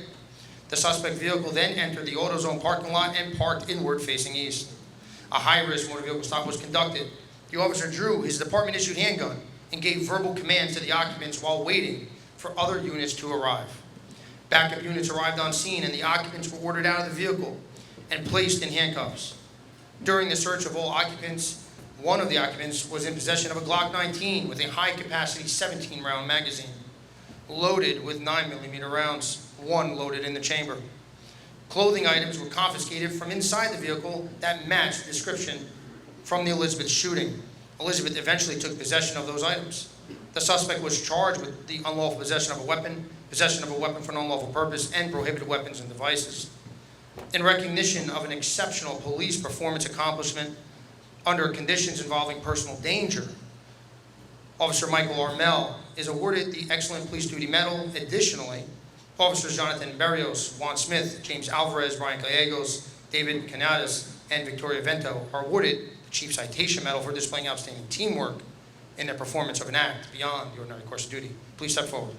The suspect vehicle then entered the AutoZone parking lot and parked inward facing east. A high-risk motor vehicle stop was conducted. The officer drew his department-issued handgun and gave verbal commands to the occupants while waiting for other units to arrive. Backup units arrived on scene and the occupants were ordered out of the vehicle and placed in handcuffs. During the search of all occupants, one of the occupants was in possession of a Glock 19 with a high-capacity 17-round magazine, loaded with 9mm rounds, one loaded in the chamber. Clothing items were confiscated from inside the vehicle that matched the description from the Elizabeth shooting. Elizabeth eventually took possession of those items. The suspect was charged with the unlawful possession of a weapon for an unlawful purpose, and prohibited weapons and devices. In recognition of an exceptional police performance accomplishment under conditions involving personal danger, Officer Michael Armel is awarded the Excellent Police Duty Medal. Additionally, Officers Jonathan Berrios, Juan Smith, James Alvarez, Brian Gallegos, David Canales, and Victoria Vento are awarded the Chief Citation Medal for displaying outstanding teamwork in their performance of an act beyond the ordinary course of duty. Please step forward.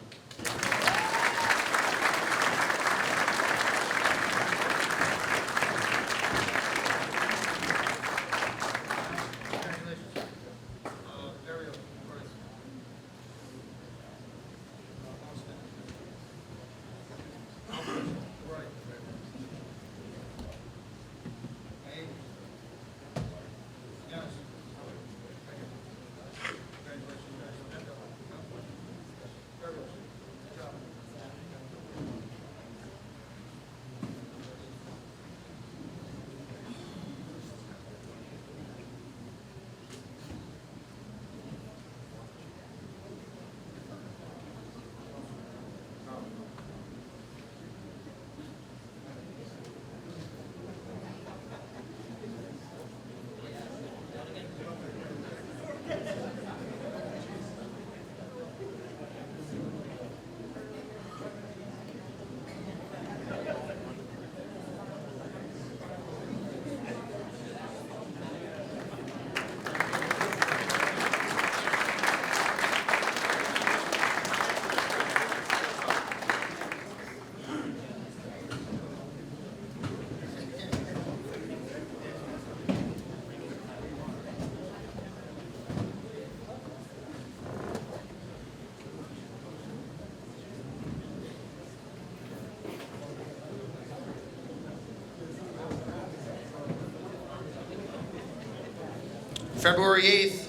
February 8th,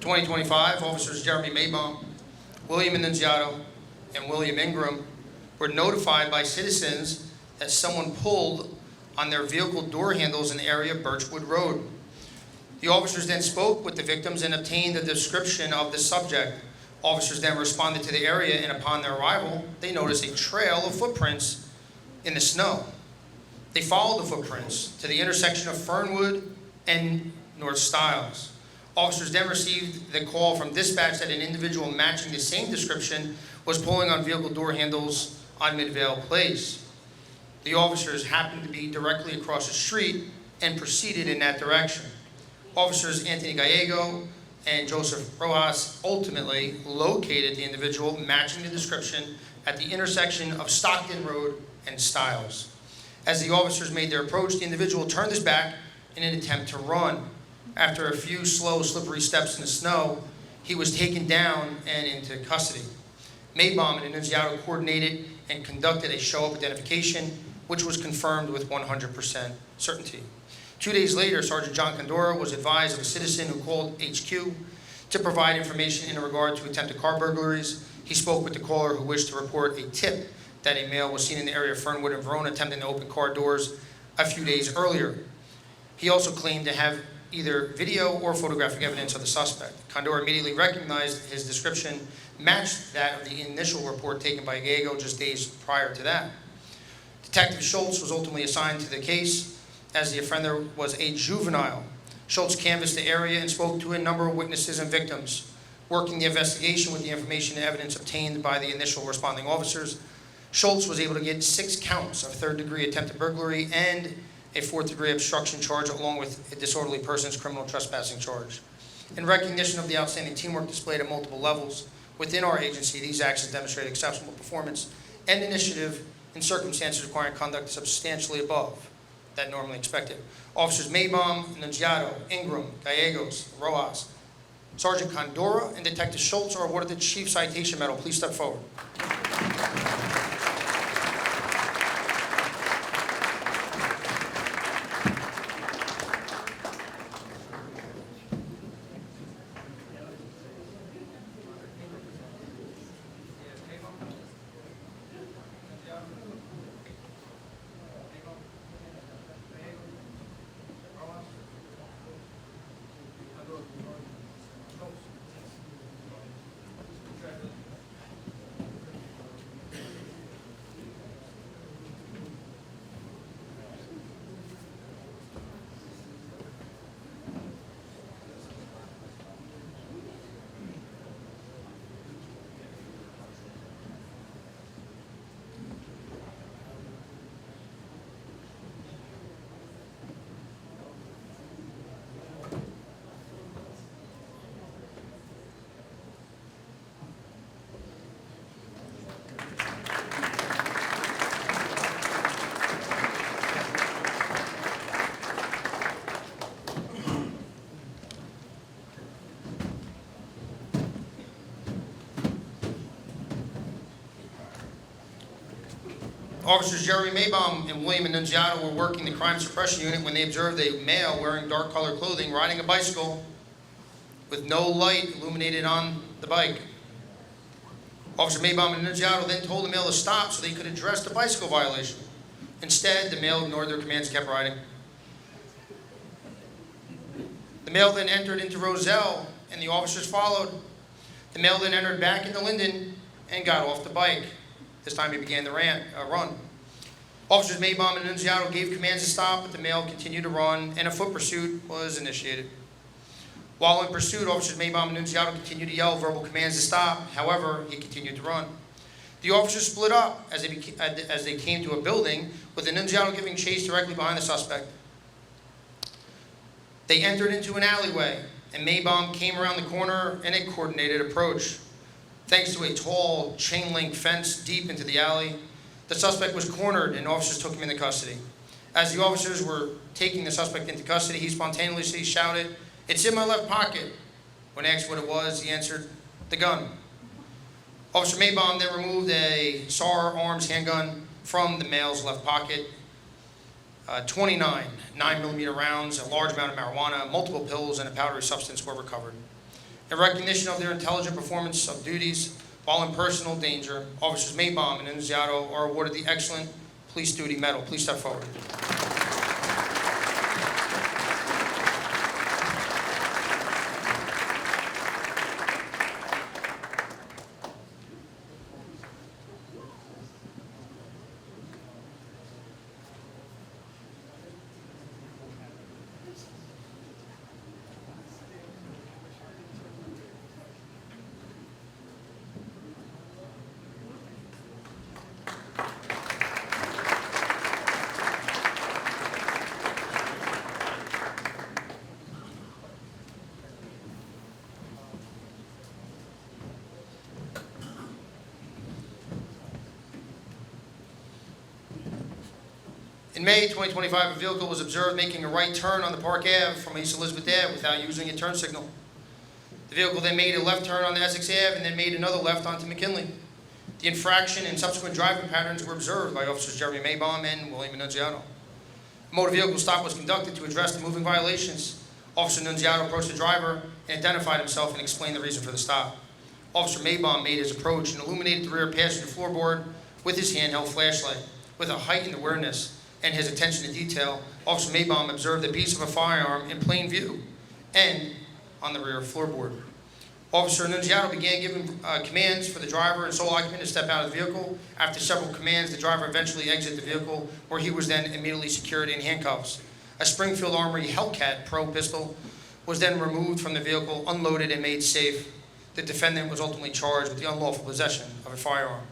2025, officers Jeremy Maybaum, William Annunziato, and William Ingram were notified by citizens that someone pulled on their vehicle door handles in the area of Birchwood Road. The officers then spoke with the victims and obtained a description of the subject. Officers then responded to the area, and upon their arrival, they noticed a trail of footprints in the snow. They followed the footprints to the intersection of Fernwood and North Stiles. Officers then received the call from dispatch that an individual matching the same description was pulling on vehicle door handles on Midvale Place. The officers happened to be directly across the street and proceeded in that direction. Officers Anthony Gallego and Joseph Rojas ultimately located the individual matching the description at the intersection of Stockton Road and Stiles. As the officers made their approach, the individual turned his back in an attempt to run. After a few slow, slippery steps in the snow, he was taken down and into custody. Maybaum and Annunziato coordinated and conducted a show-up identification, which was confirmed with 100% certainty. 2 days later, Sergeant John Condora was advised of a citizen who called HQ to provide information in regard to attempted car burglaries. He spoke with the caller who wished to report a tip that a male was seen in the area of Fernwood and Verona attempting to open car doors a few days earlier. He also claimed to have either video or photographic evidence of the suspect. Condor immediately recognized his description matched that of the initial report taken by Gallego just days prior to that. Detective Schultz was ultimately assigned to the case as the offender was a juvenile. Schultz canvassed the area and spoke to a number of witnesses and victims. Working the investigation with the information and evidence obtained by the initial responding officers, Schultz was able to get 6 counts of third-degree attempted burglary and a fourth-degree obstruction charge, along with a disorderly persons criminal trespassing charge. In recognition of the outstanding teamwork displayed at multiple levels within our agency, these actions demonstrate exceptional performance and initiative in circumstances requiring conduct substantially above that normally expected. Officers Maybaum, Annunziato, Ingram, Gallegos, Rojas, Sergeant Condora, and Detective Schultz are awarded the Chief Citation Medal. Please step forward. Officers Jeremy Maybaum and William Annunziato were working the crime suppression unit when they observed a male wearing dark-colored clothing riding a bicycle with no light illuminated on the bike. Officer Maybaum and Annunziato then told the male to stop so they could address the bicycle violation. Instead, the male ignored their commands and kept riding. The male then entered into Roselle, and the officers followed. The male then entered back into Linden and got off the bike. This time he began the run. Officers Maybaum and Annunziato gave commands to stop, but the male continued to run, and a foot pursuit was initiated. While in pursuit, Officers Maybaum and Annunziato continued to yell verbal commands to stop. However, he continued to run. The officers split up as they came to a building, with Annunziato giving chase directly behind the suspect. They entered into an alleyway, and Maybaum came around the corner in a coordinated approach. Thanks to a tall chain-link fence deep into the alley, the suspect was cornered and officers took him into custody. As the officers were taking the suspect into custody, he spontaneously shouted, "It's in my left pocket." When asked what it was, he answered, "The gun." Officer Maybaum then removed a SAR arms handgun from the male's left pocket. 29 9mm rounds, a large amount of marijuana, multiple pills, and a powdery substance were recovered. In recognition of their intelligent performance of duties while in personal danger, Officers Maybaum and Nunziato are awarded the Excellent Police Duty Medal. Please step forward. In May 2025, a vehicle was observed making a right turn on the Park Ave from East Elizabeth Ave without using a turn signal. The vehicle then made a left turn on the Essex Ave and then made another left onto McKinley. The infraction and subsequent driving patterns were observed by Officers Jeremy Maybaum and William Nunziato. A motor vehicle stop was conducted to address the moving violations. Officer Nunziato approached the driver and identified himself and explained the reason for the stop. Officer Maybaum made his approach and illuminated the rear passenger floorboard with his handheld flashlight. With a heightened awareness and his attention to detail, Officer Maybaum observed a piece of a firearm in plain view and on the rear floorboard. Officer Nunziato began giving commands for the driver and sole occupant to step out of the vehicle. After several commands, the driver eventually exited the vehicle, where he was then immediately secured in handcuffs. A Springfield Armory Hellcat Pro pistol was then removed from the vehicle, unloaded, and made safe. The defendant was ultimately charged with the unlawful possession of a firearm.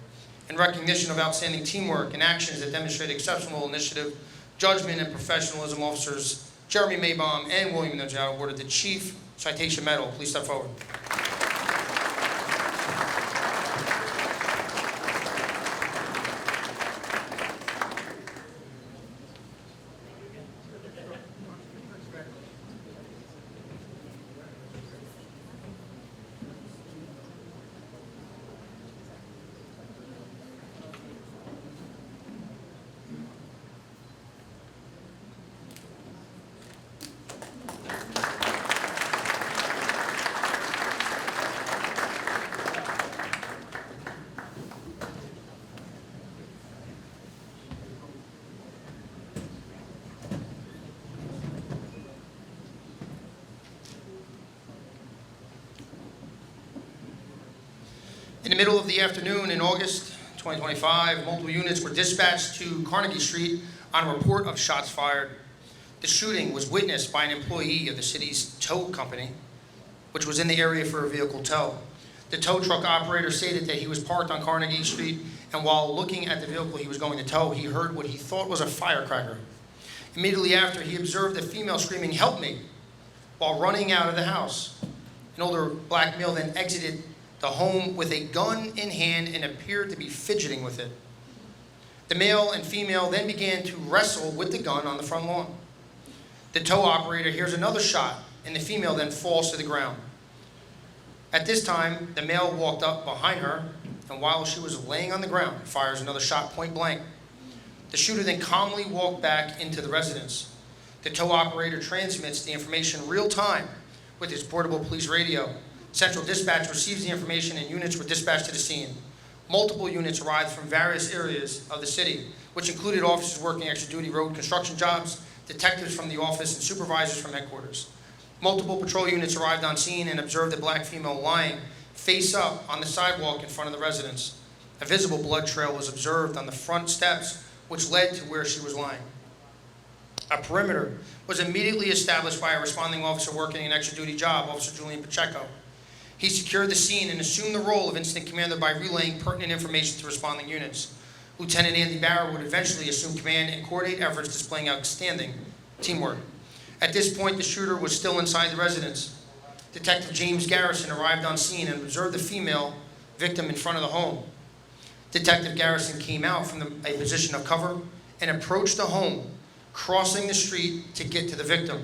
In recognition of outstanding teamwork and actions that demonstrate exceptional initiative, judgment, and professionalism, Officers Jeremy Maybaum and William Nunziato awarded the Chief Citation Medal. Please step forward. In the middle of the afternoon in August 2025, multiple units were dispatched to Carnegie Street on a report of shots fired. The shooting was witnessed by an employee of the city's tow company, which was in the area for a vehicle tow. The tow truck operator stated that he was parked on Carnegie Street, and while looking at the vehicle he was going to tow, he heard what he thought was a firecracker. Immediately after, he observed a female screaming, "Help me," while running out of the house. An older black male then exited the home with a gun in hand and appeared to be fidgeting with it. The male and female then began to wrestle with the gun on the front lawn. The tow operator hears another shot, and the female then falls to the ground. At this time, the male walked up behind her, and while she was laying on the ground, fires another shot point blank. The shooter then calmly walked back into the residence. The tow operator transmits the information real time with his portable police radio. Central Dispatch receives the information and units were dispatched to the scene. Multiple units arrived from various areas of the city, which included officers working extra duty road construction jobs, detectives from the office, and supervisors from headquarters. Multiple patrol units arrived on scene and observed a black female lying face up on the sidewalk in front of the residence. A visible blood trail was observed on the front steps, which led to where she was lying. A perimeter was immediately established by a responding officer working an extra duty job, Officer Julian Pacheco. He secured the scene and assumed the role of incident commander by relaying pertinent information to responding units. Lieutenant Andy Barrow would eventually assume command and coordinate efforts, displaying outstanding teamwork. At this point, the shooter was still inside the residence. Detective James Garrison arrived on scene and observed the female victim in front of the home. Detective Garrison came out from a position of cover and approached the home, crossing the street to get to the victim.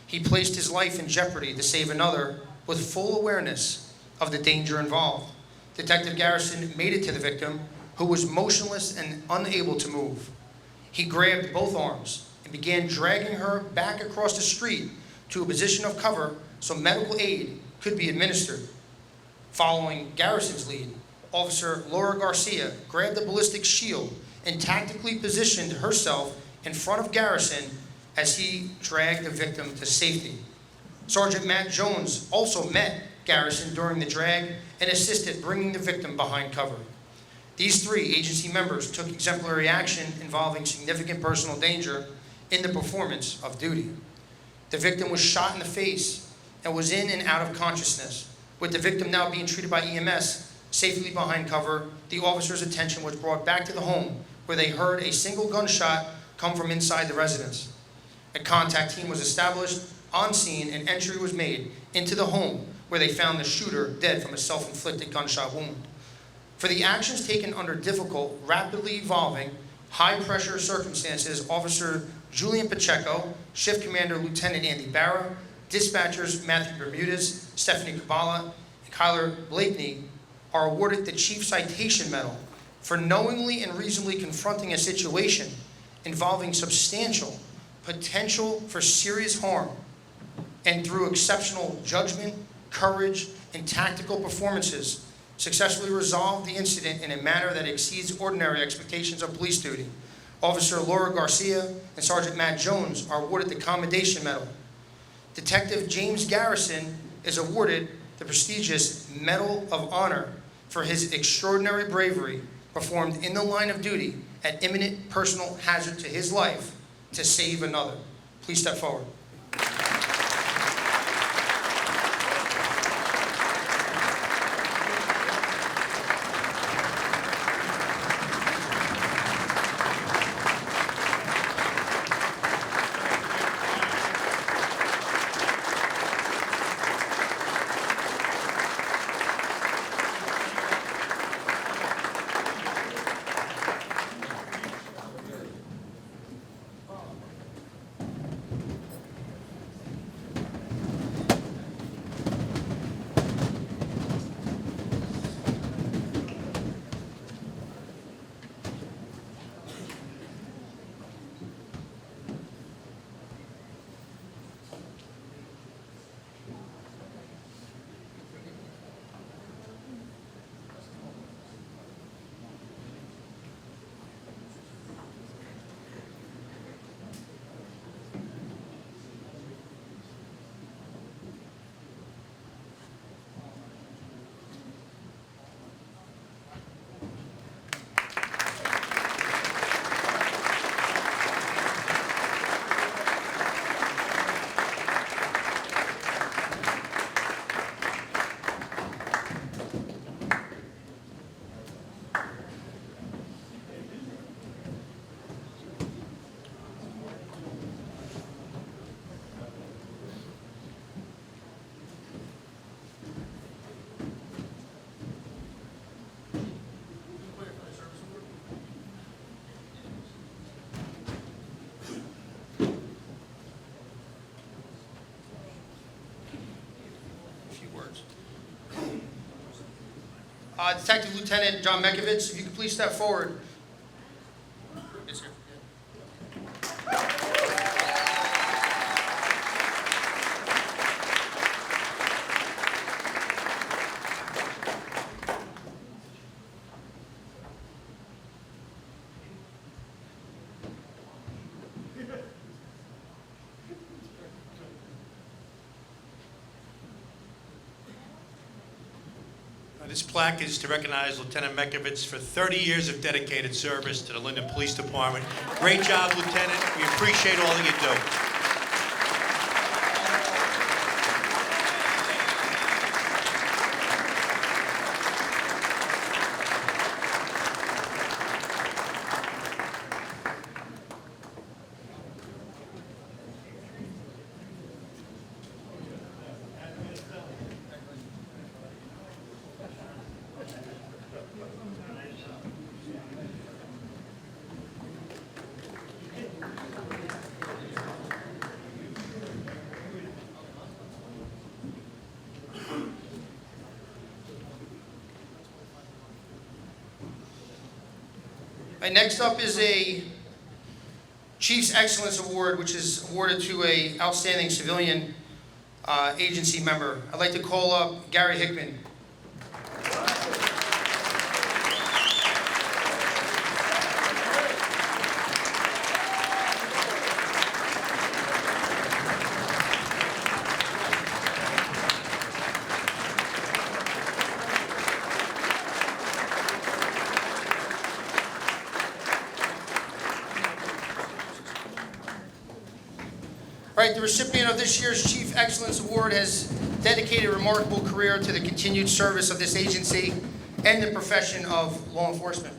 He placed his life in jeopardy to save another, with full awareness of the danger involved. Detective Garrison made it to the victim, who was motionless and unable to move. He grabbed both arms and began dragging her back across the street to a position of cover so medical aid could be administered. Following Garrison's lead, Officer Laura Garcia grabbed the ballistic shield and tactically positioned herself in front of Garrison as he dragged the victim to safety. Sergeant Matt Jones also met Garrison during the drag and assisted bringing the victim behind cover. These three agency members took exemplary action involving significant personal danger in the performance of duty. The victim was shot in the face and was in and out of consciousness. With the victim now being treated by EMS safely behind cover, the officer's attention was brought back to the home where they heard a single gunshot come from inside the residence. A contact team was established on scene and entry was made into the home where they found the shooter dead from a self-inflicted gunshot wound. For the actions taken under difficult, rapidly evolving, high-pressure circumstances, Officer Julian Pacheco, Shift Commander Lieutenant Andy Barra, dispatchers Matthew Bermudez, Stephanie Kabala, and Kyler Blakeney are awarded the Chief Citation Medal for knowingly and reasonably confronting a situation involving substantial potential for serious harm, and through exceptional judgment, courage, and tactical performances, successfully resolved the incident in a manner that exceeds ordinary expectations of police duty. Officer Laura Garcia and Sergeant Matt Jones are awarded the Commendation Medal. Detective James Garrison is awarded the prestigious Medal of Honor for his extraordinary bravery performed in the line of duty at imminent personal hazard to his life to save another. Please step forward. Detective Lieutenant John Mekovitz, if you could please step forward. Yes, sir. This plaque is to recognize Lieutenant Mekovitz for 30 years of dedicated service to the Linden Police Department. Great job, Lieutenant. We appreciate all that you do. Next up is a Chief's Excellence Award, which is awarded to a outstanding civilian agency member. I'd like to call up Gary Hickman. All right, the recipient of this year's Chief Excellence Award has dedicated a remarkable career to the continued service of this agency and the profession of law enforcement.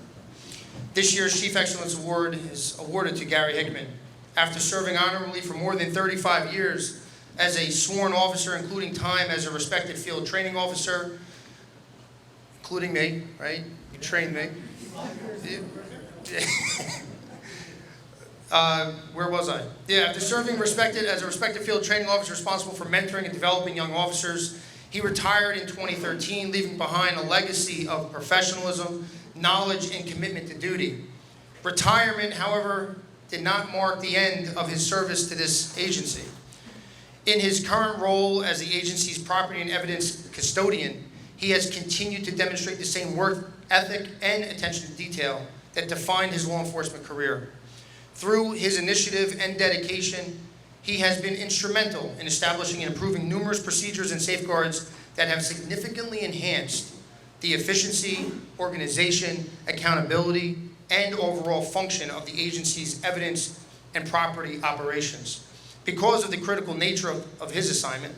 This year's Chief Excellence Award is awarded to Gary Hickman. After serving honorably for more than 35 years as a sworn officer, including time as a respected field training officer, including me, right? You trained me. Where was I? Yeah, after serving as a respected field training officer responsible for mentoring and developing young officers, he retired in 2013, leaving behind a legacy of professionalism, knowledge, and commitment to duty. Retirement, however, did not mark the end of his service to this agency. In his current role as the agency's property and evidence custodian, he has continued to demonstrate the same work ethic and attention to detail that defined his law enforcement career. Through his initiative and dedication, he has been instrumental in establishing and improving numerous procedures and safeguards that have significantly enhanced the efficiency, organization, accountability, and overall function of the agency's evidence and property operations. Because of the critical nature of his assignment,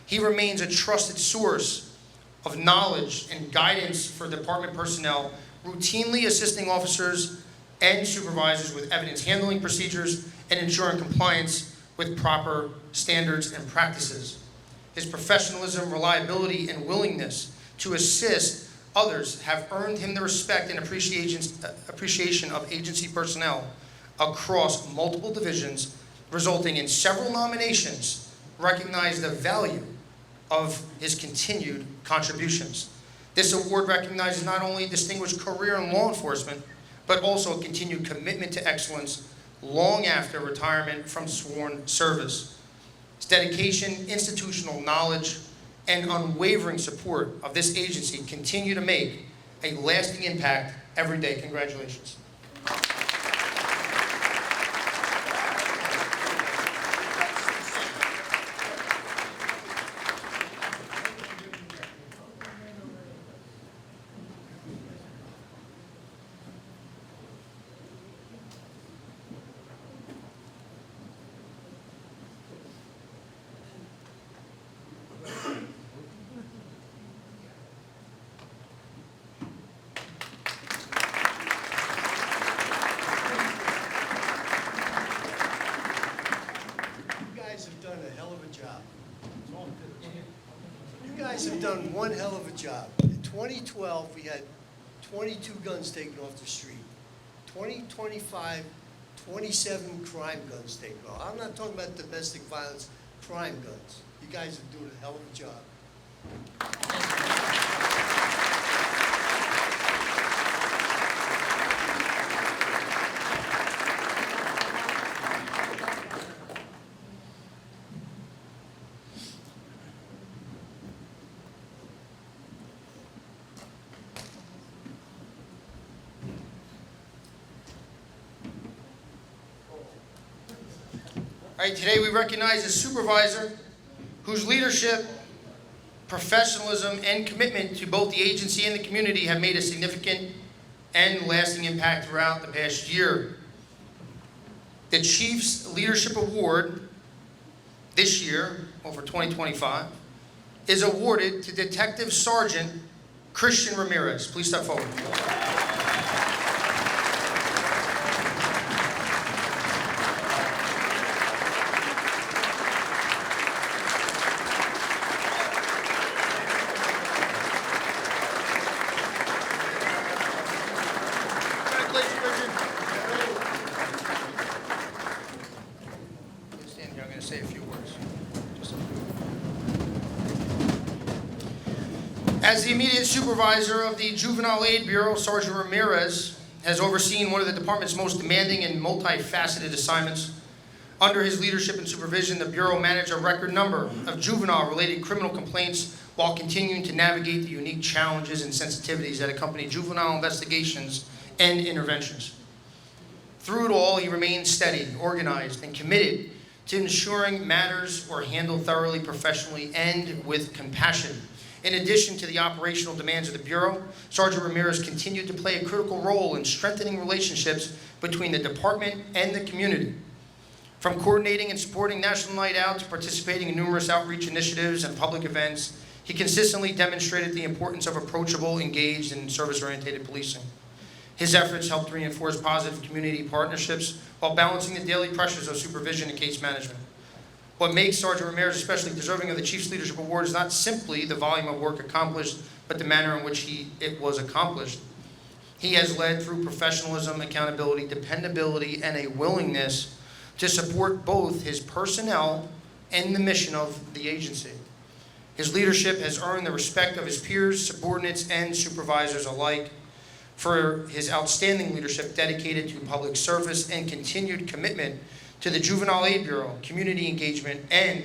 he remains a trusted source of knowledge and guidance for department personnel, routinely assisting officers and supervisors with evidence handling procedures and ensuring compliance with proper standards and practices. His professionalism, reliability, and willingness to assist others have earned him the respect and appreciation of agency personnel across multiple divisions, resulting in several nominations recognize the value of his continued contributions. This award recognizes not only a distinguished career in law enforcement, but also a continued commitment to excellence long after retirement from sworn service. His dedication, institutional knowledge, and unwavering support of this agency continue to make a lasting impact every day. Congratulations. You guys have done one hell of a job. In 2012, we had 22 guns taken off the street. 2025, 27 crime guns taken off. I'm not talking about domestic violence, crime guns. You guys are doing a hell of a job. All right, today we recognize a supervisor whose leadership, professionalism, and commitment to both the agency and the community have made a significant and lasting impact throughout the past year. The Chief's Leadership Award this year, for 2025, is awarded to Detective Sergeant Christian Ramirez. Please step forward. Say a few words. As the immediate supervisor of the Juvenile Aid Bureau, Sergeant Ramirez has overseen one of the department's most demanding and multifaceted assignments. Under his leadership and supervision, the Bureau managed a record number of juvenile-related criminal complaints while continuing to navigate the unique challenges and sensitivities that accompany juvenile investigations and interventions. Through it all, he remained steady, organized, and committed to ensuring matters were handled thoroughly, professionally, and with compassion. In addition to the operational demands of the Bureau, Sergeant Ramirez continued to play a critical role in strengthening relationships between the department and the community. From coordinating and supporting National Night Out to participating in numerous outreach initiatives and public events, he consistently demonstrated the importance of approachable, engaged, and service-oriented policing. His efforts helped reinforce positive community partnerships while balancing the daily pressures of supervision and case management. What makes Sergeant Ramirez especially deserving of the Chief's Leadership Award is not simply the volume of work accomplished, but the manner in which it was accomplished. He has led through professionalism, accountability, dependability, and a willingness to support both his personnel and the mission of the agency. His leadership has earned the respect of his peers, subordinates, and supervisors alike for his outstanding leadership dedicated to public service and continued commitment to the Juvenile Aid Bureau, community engagement, and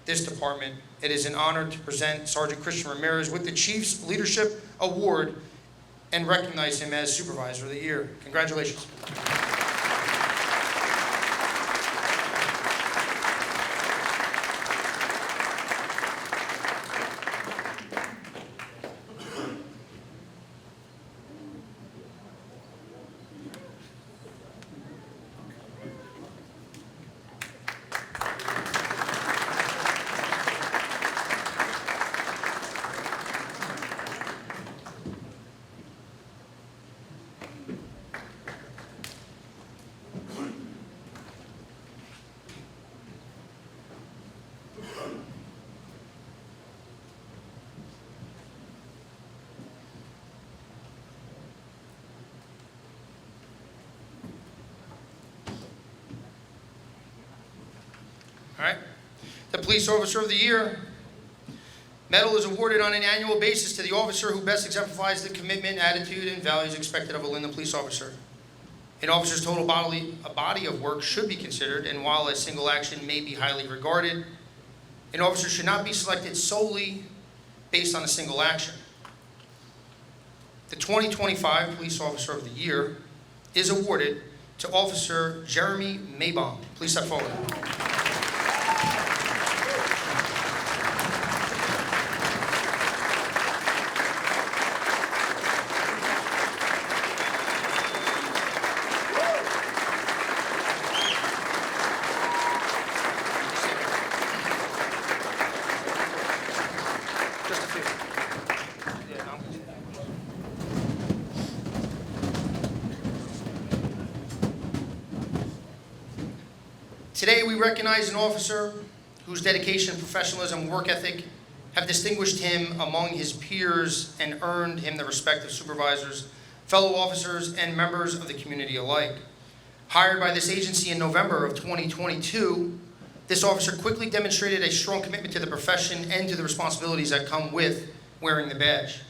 this department. It is an honor to present Sergeant Christian Ramirez with the Chief's Leadership Award and recognize him as Supervisor of the Year. Congratulations. All right. The Police Officer of the Year medal is awarded on an annual basis to the officer who best exemplifies the commitment, attitude, and values expected of a Linden police officer. An officer's total body of work should be considered, and while a single action may be highly regarded, an officer should not be selected solely based on a single action. The 2025 Police Officer of the Year is awarded to Officer Jeremy Maybaum. Please step forward. Just a few. Yeah, no. Today, we recognize an officer whose dedication, professionalism, and work ethic have distinguished him among his peers and earned him the respect of supervisors, fellow officers, and members of the community alike. Hired by this agency in November of 2022, this officer quickly demonstrated a strong commitment to the profession and to the responsibilities that come with wearing the badge.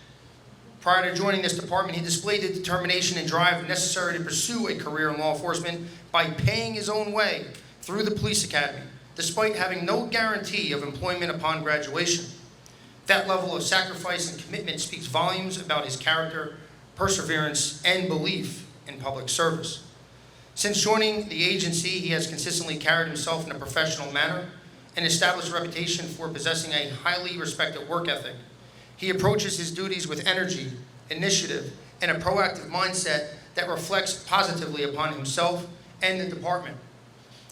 Prior to joining this department, he displayed the determination and drive necessary to pursue a career in law enforcement by paying his own way through the police academy, despite having no guarantee of employment upon graduation. That level of sacrifice and commitment speaks volumes about his character, perseverance, and belief in public service. Since joining the agency, he has consistently carried himself in a professional manner and established a reputation for possessing a highly respected work ethic. He approaches his duties with energy, initiative, and a proactive mindset that reflects positively upon himself and the department.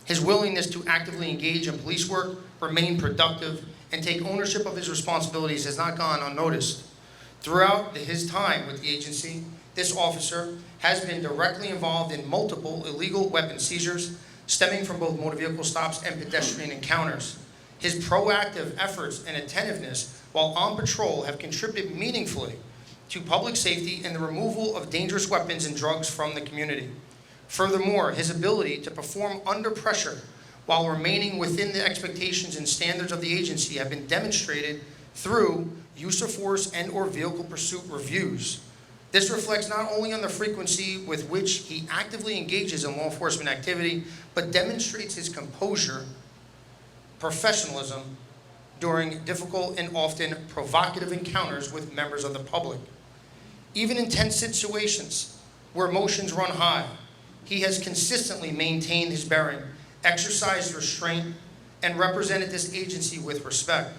His willingness to actively engage in police work, remain productive, and take ownership of his responsibilities has not gone unnoticed. Throughout his time with the agency, this officer has been directly involved in multiple illegal weapon seizures stemming from both motor vehicle stops and pedestrian encounters. His proactive efforts and attentiveness while on patrol have contributed meaningfully to public safety and the removal of dangerous weapons and drugs from the community. Furthermore, his ability to perform under pressure while remaining within the expectations and standards of the agency have been demonstrated through use of force and/or vehicle pursuit reviews. This reflects not only on the frequency with which he actively engages in law enforcement activity, but demonstrates his composure, professionalism during difficult and often provocative encounters with members of the public. Even in tense situations where emotions run high, he has consistently maintained his bearing, exercised restraint, and represented this agency with respect.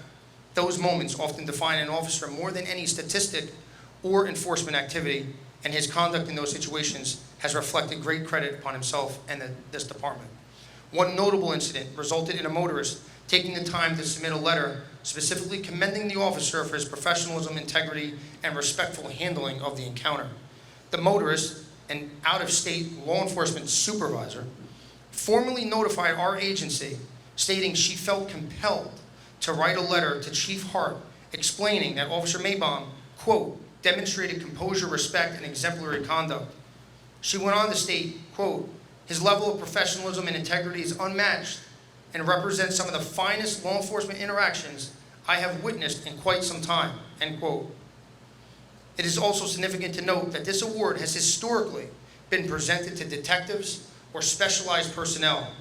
Those moments often define an officer more than any statistic or enforcement activity, and his conduct in those situations has reflected great credit upon himself and this department. One notable incident resulted in a motorist taking the time to submit a letter specifically commending the officer for his professionalism, integrity, and respectful handling of the encounter. The motorist, an out-of-state law enforcement supervisor, formally notified our agency stating she felt compelled to write a letter to Chief Hart explaining that Officer Maybaum, quote, demonstrated composure, respect, and exemplary conduct. She went on to state, quote, his level of professionalism and integrity is unmatched and represents some of the finest law enforcement interactions I have witnessed in quite some time, end quote. It is also significant to note that this award has historically been presented to detectives or specialized personnel.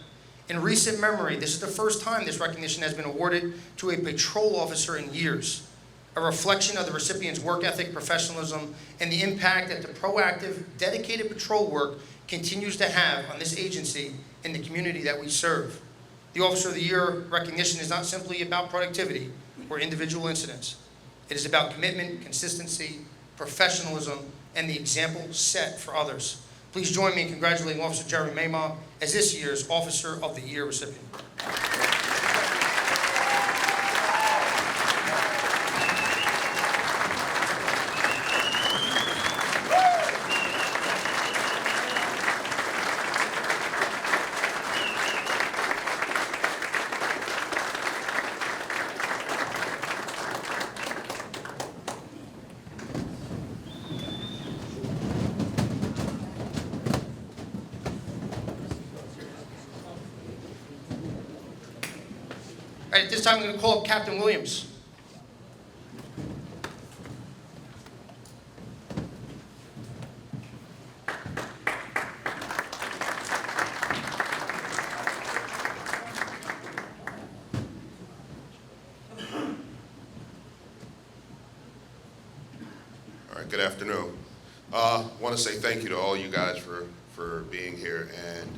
In recent memory, this is the first time this recognition has been awarded to a patrol officer in years, a reflection of the recipient's work ethic, professionalism, and the impact that the proactive, dedicated patrol work continues to have on this agency and the community that we serve. The Officer of the Year recognition is not simply about productivity or individual incidents. It is about commitment, consistency, professionalism, and the example set for others. Please join me in congratulating Officer Jerry Maybaum as this year's Officer of the Year recipient. All right, at this time, I'm going to call up Captain Williams. All right, good afternoon. I want to say thank you to all you guys for being here and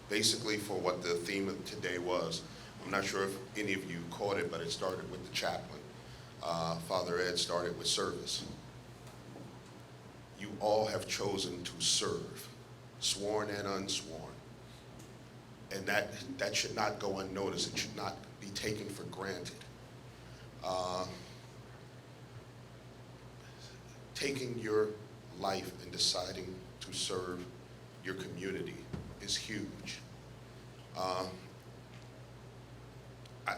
basically for what the theme of today was. I'm not sure if any of you caught it, but it started with the chaplain. Father Ed started with service. You all have chosen to serve, sworn and unsworn. And that should not go unnoticed. It should not be taken for granted. Taking your life and deciding to serve your community is huge.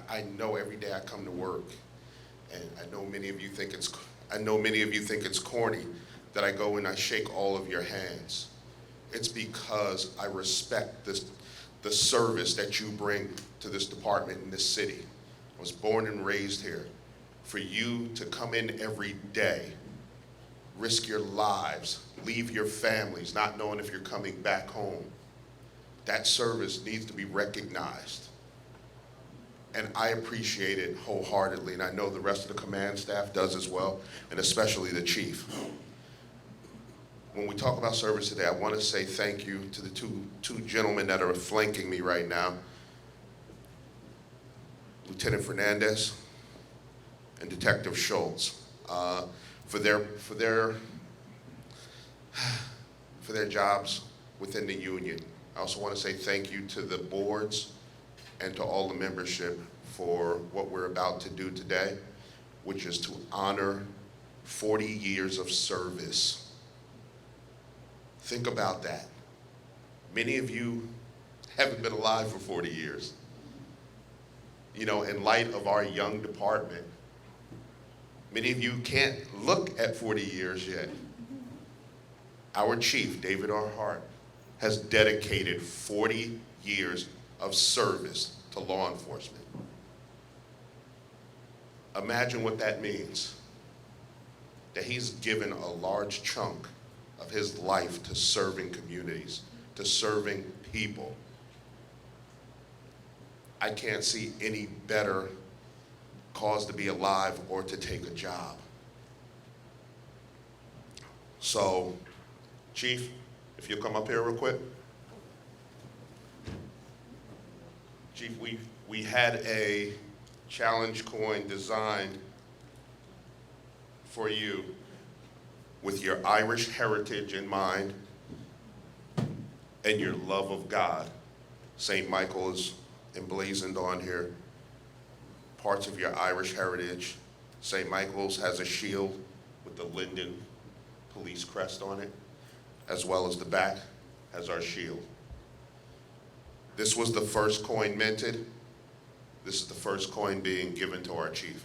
I know every day I come to work, and I know many of you think it's corny that I go and I shake all of your hands. It's because I respect the service that you bring to this department in this city. I was born and raised here. For you to come in every day, risk your lives, leave your families, not knowing if you're coming back home. That service needs to be recognized. And I appreciate it wholeheartedly, and I know the rest of the command staff does as well, and especially the chief. When we talk about service today, I want to say thank you to the two gentlemen that are flanking me right now, Lieutenant Fernandez and Detective Schultz, for their jobs within the union. I also want to say thank you to the boards and to all the membership for what we're about to do today, which is to honor 40 years of service. Think about that. Many of you haven't been alive for 40 years. You know, in light of our young department, many of you can't look at 40 years yet. Our chief, David R. Hart, has dedicated 40 years of service to law enforcement. Imagine what that means. that he's given a large chunk of his life to serving communities, to serving people. I can't see any better cause to be alive or to take a job. So, Chief, if you'll come up here real quick. Chief, we had a challenge coin designed for you with your Irish heritage in mind and your love of God. St. Michael is emblazoned on here. Parts of your Irish heritage. St. Michael's has a shield with the Linden police crest on it, as well as the back has our shield. This was the first coin minted. This is the first coin being given to our chief.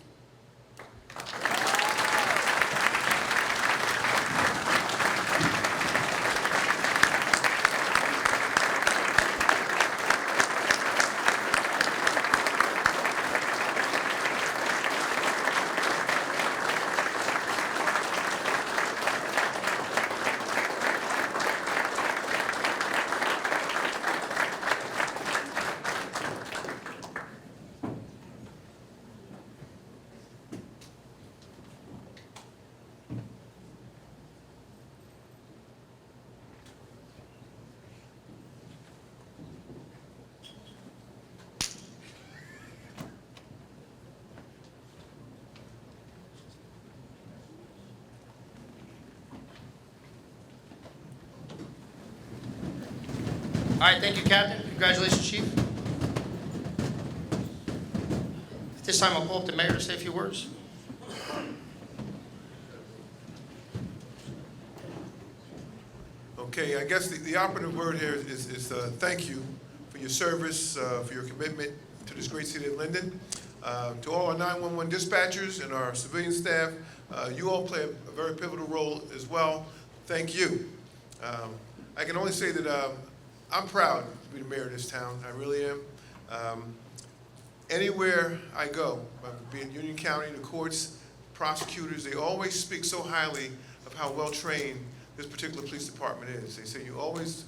All right, thank you, Captain. Congratulations, Chief. At this time, I'll call up the mayor to say a few words. Okay, I guess the operative word here is thank you for your service, for your commitment to this great city of Linden. To all our 911 dispatchers and our civilian staff, you all play a very pivotal role as well. Thank you. I can only say that I'm proud to be the mayor of this town. I really am. Anywhere I go, be it Union County, the courts, prosecutors, they always speak so highly of how well-trained this particular police department is. They say you always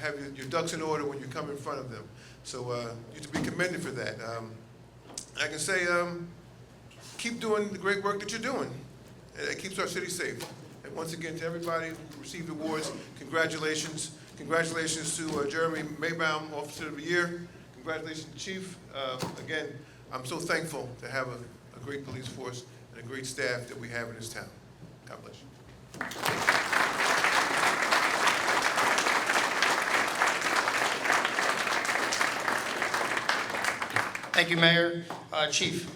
have your ducks in order when you come in front of them. So you to be commended for that. I can say keep doing the great work that you're doing. It keeps our city safe. And once again, to everybody who received awards, congratulations. Congratulations to Jeremy Maybaum, Officer of the Year. Congratulations, Chief. Again, I'm so thankful to have a great police force and a great staff that we have in this town. God bless you. Thank you, Mayor. Chief.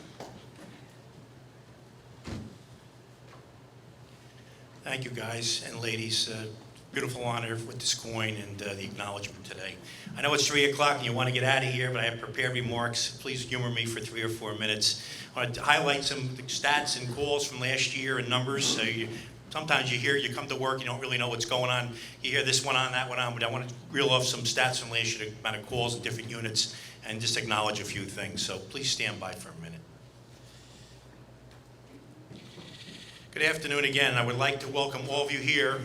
Thank you, guys and ladies. Beautiful honor with this coin and the acknowledgement today. I know it's 3 o'clock and you want to get out of here, but I have prepared remarks. Please humor me for 3 or 4 minutes. I want to highlight some stats and calls from last year and numbers. So sometimes you come to work, you don't really know what's going on. You hear this one on, that one on, but I want to reel off some stats from last year, the amount of calls in different units, and just acknowledge a few things. So please stand by for a minute. Good afternoon again. I would like to welcome all of you here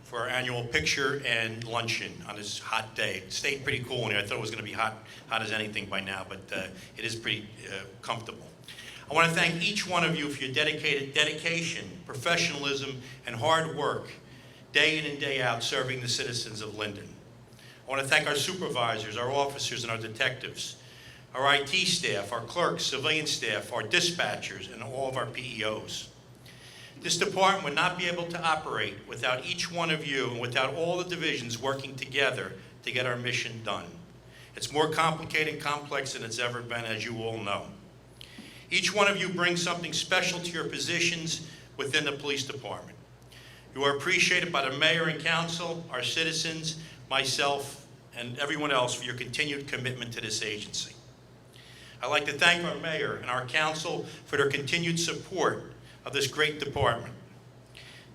for our annual picture and luncheon on this hot day. It stayed pretty cool in here. I thought it was going to be hot as anything by now, but it is pretty comfortable. I want to thank each one of you for your dedication, professionalism, and hard work, day in and day out, serving the citizens of Linden. I want to thank our supervisors, our officers, and our detectives, our IT staff, our clerks, civilian staff, our dispatchers, and all of our PEOs. This department would not be able to operate without each one of you and without all the divisions working together to get our mission done. It's more complicated and complex than it's ever been, as you all know. Each one of you brings something special to your positions within the police department. You are appreciated by the mayor and council, our citizens, myself, and everyone else for your continued commitment to this agency. I'd like to thank our mayor and our council for their continued support of this great department.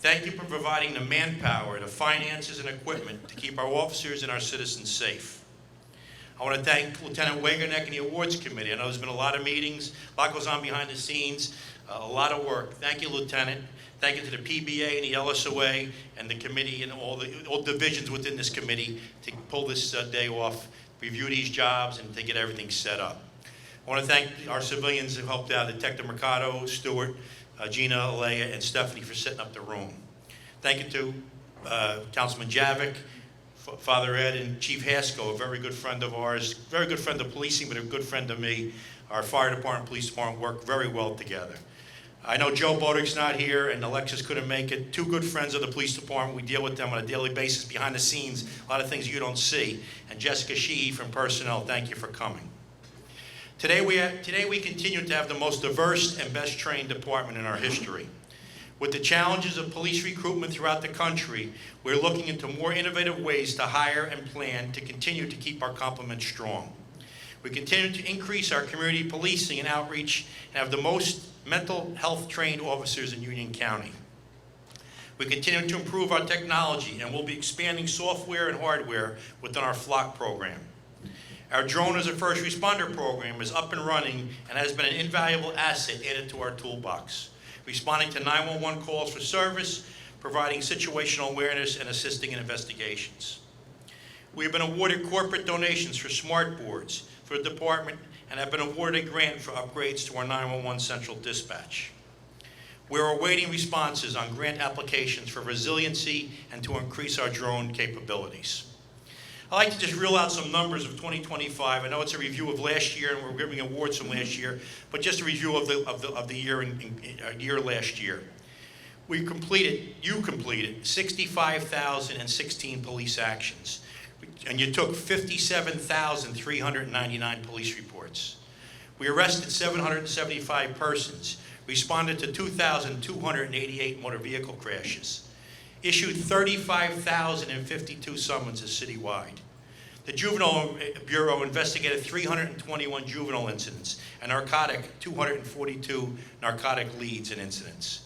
Thank you for providing the manpower, the finances, and equipment to keep our officers and our citizens safe. I want to thank Lieutenant Wagerneck and the Awards Committee. I know there's been a lot of meetings, a lot goes on behind the scenes. A lot of work. Thank you, Lieutenant. Thank you to the PBA and the LSOA and the committee and all divisions within this committee to pull this day off, review these jobs, and to get everything set up. I want to thank our civilians who helped out, Detective Mercado, Stewart, Gina, Alea, and Stephanie for setting up the room. Thank you to Councilman Javik, Father Ed, and Chief Haskell, a very good friend of ours, very good friend of policing, but a good friend of me. Our fire department, police department work very well together. I know Joe Bodek's not here, and Alexis couldn't make it. Two good friends of the police department. We deal with them on a daily basis behind the scenes, a lot of things you don't see. And Jessica Sheehy from personnel, thank you for coming. Today we continue to have the most diverse and best trained department in our history. With the challenges of police recruitment throughout the country, we're looking into more innovative ways to hire and plan to continue to keep our complement strong. We continue to increase our community policing and outreach and have the most mental health trained officers in Union County. We continue to improve our technology and we'll be expanding software and hardware within our FLOC program. Our Drone as a First Responder program is up and running and has been an invaluable asset added to our toolbox, responding to 911 calls for service, providing situational awareness, and assisting in investigations. We have been awarded corporate donations for smart boards for the department and have been awarded a grant for upgrades to our 911 central dispatch. We're awaiting responses on grant applications for resiliency and to increase our drone capabilities. I'd like to just reel out some numbers of 2025. I know it's a review of last year and we're giving awards from last year, but just a review of the year last year. You completed 65,016 police actions, and you took 57,399 police reports. We arrested 775 persons, responded to 2,288 motor vehicle crashes, issued 35,052 summonses citywide. The Juvenile Bureau investigated 321 juvenile incidents and 242 narcotic leads and incidents.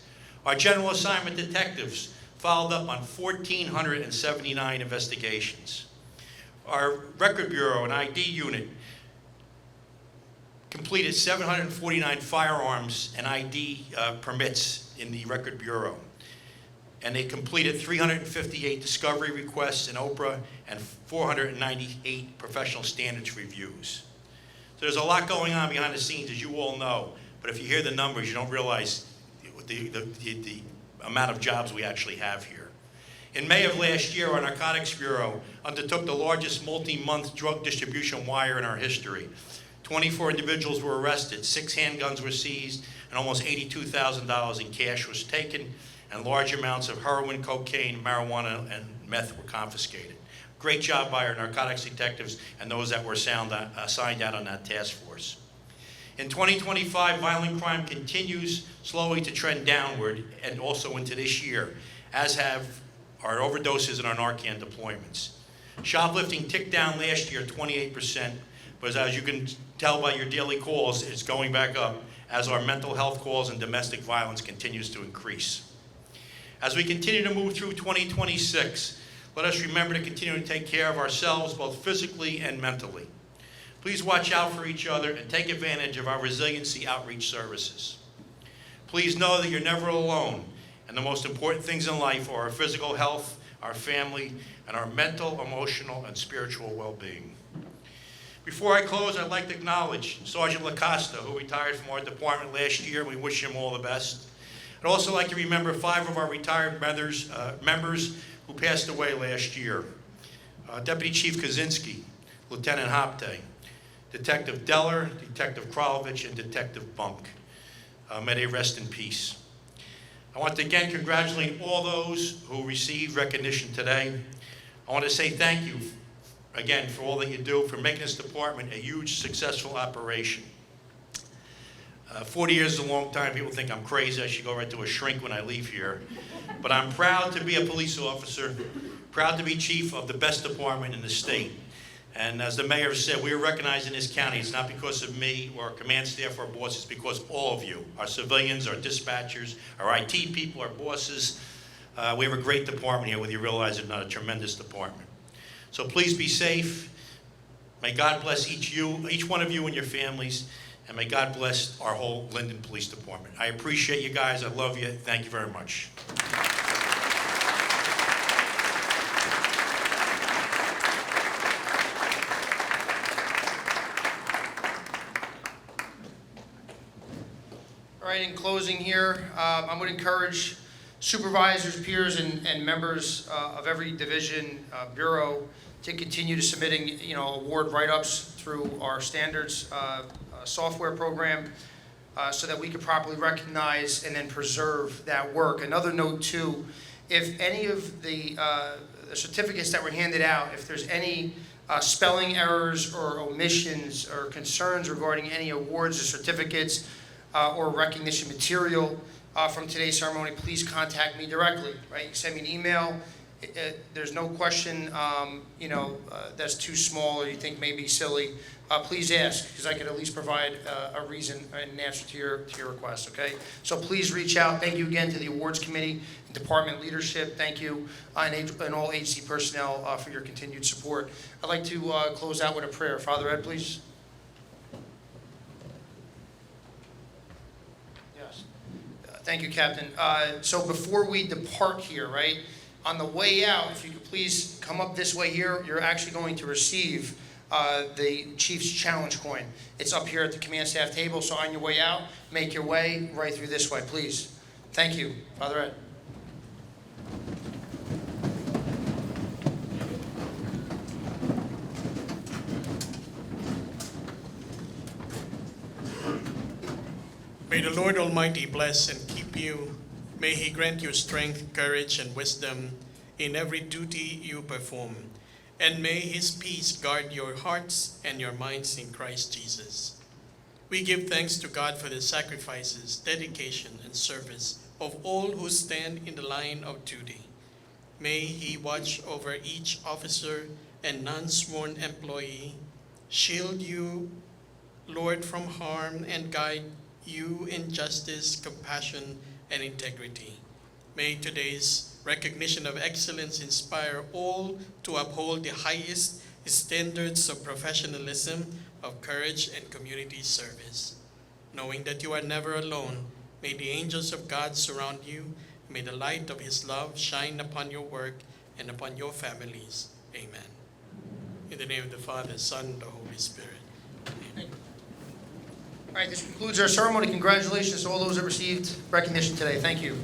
Our general assignment detectives followed up on 1,479 investigations. Our Record Bureau and ID unit completed 749 firearms and ID permits in the Record Bureau. And they completed 358 discovery requests in OPRA and 498 professional standards reviews. So there's a lot going on behind the scenes, as you all know, but if you hear the numbers, you don't realize the amount of jobs we actually have here. In May of last year, our Narcotics Bureau undertook the largest multi-month drug distribution wire in our history. 24 individuals were arrested, 6 handguns were seized, and almost $82,000 in cash was taken, and large amounts of heroin, cocaine, marijuana, and meth were confiscated. Great job by our narcotics detectives and those that were assigned out on that task force. In 2025, violent crime continues slowly to trend downward and also into this year, as have our overdoses and our Narcan deployments. Shoplifting ticked down last year 28%, but as you can tell by your daily calls, it's going back up as our mental health calls and domestic violence continues to increase. As we continue to move through 2026, let us remember to continue to take care of ourselves both physically and mentally. Please watch out for each other and take advantage of our resiliency outreach services. Please know that you're never alone, and the most important things in life are our physical health, our family, and our mental, emotional, and spiritual well-being. Before I close, I'd like to acknowledge Sergeant LaCosta, who retired from our department last year, and we wish him all the best. I'd also like to remember 5 of our retired members who passed away last year. Deputy Chief Kaczynski, Lieutenant Hopte, Detective Deller, Detective Kralovich, and Detective Bunk. May they rest in peace. I want to again congratulate all those who received recognition today. I want to say thank you again for all that you do, for making this department a huge successful operation. 40 years is a long time. People think I'm crazy. I should go right to a shrink when I leave here. But I'm proud to be a police officer, proud to be chief of the best department in the state. And as the mayor said, we are recognized in this county. It's not because of me or our command staff or our bosses. It's because all of you, our civilians, our dispatchers, our IT people, our bosses. We have a great department here, whether you realize it or not, a tremendous department. So please be safe. May God bless each one of you and your families. and may God bless our whole Linden Police Department. I appreciate you guys. I love you. Thank you very much. All right, in closing here, I would encourage supervisors, peers, and members of every division, bureau, to continue to submitting, award write-ups through our standards software program, so that we could properly recognize and then preserve that work. Another note too, if any of the certificates that were handed out, if there's any spelling errors or omissions or concerns regarding any awards or certificates or recognition material from today's ceremony, please contact me directly, right? You can send me an email. There's no question, that's too small or you think may be silly. Please ask, because I could at least provide a reason and an answer to your request, okay? So please reach out. Thank you again to the awards committee and department leadership. Thank you, and all agency personnel for your continued support. I'd like to close out with a prayer. Father Ed, please. Yes. Thank you, Captain. So before we depart here, right, on the way out, if you could please come up this way here, you're actually going to receive the Chief's Challenge coin. It's up here at the command staff table, so on your way out, make your way right through this way, please. Thank you. Father Ed. May the Lord Almighty bless and keep you. May He grant you strength, courage, and wisdom in every duty you perform. And may His peace guard your hearts and your minds in Christ Jesus. We give thanks to God for the sacrifices, dedication, and service of all who stand in the line of duty. May He watch over each officer and non-sworn employee, shield you, Lord, from harm, and guide you in justice, compassion, and integrity. May today's recognition of excellence inspire all to uphold the highest standards of professionalism, of courage, and community service. Knowing that you are never alone, may the angels of God surround you. May the light of His love shine upon your work and upon your families. Amen. In the name of the Father, Son, and the Holy Spirit. Amen. All right, this concludes our ceremony. Congratulations to all those that received recognition today. Thank you.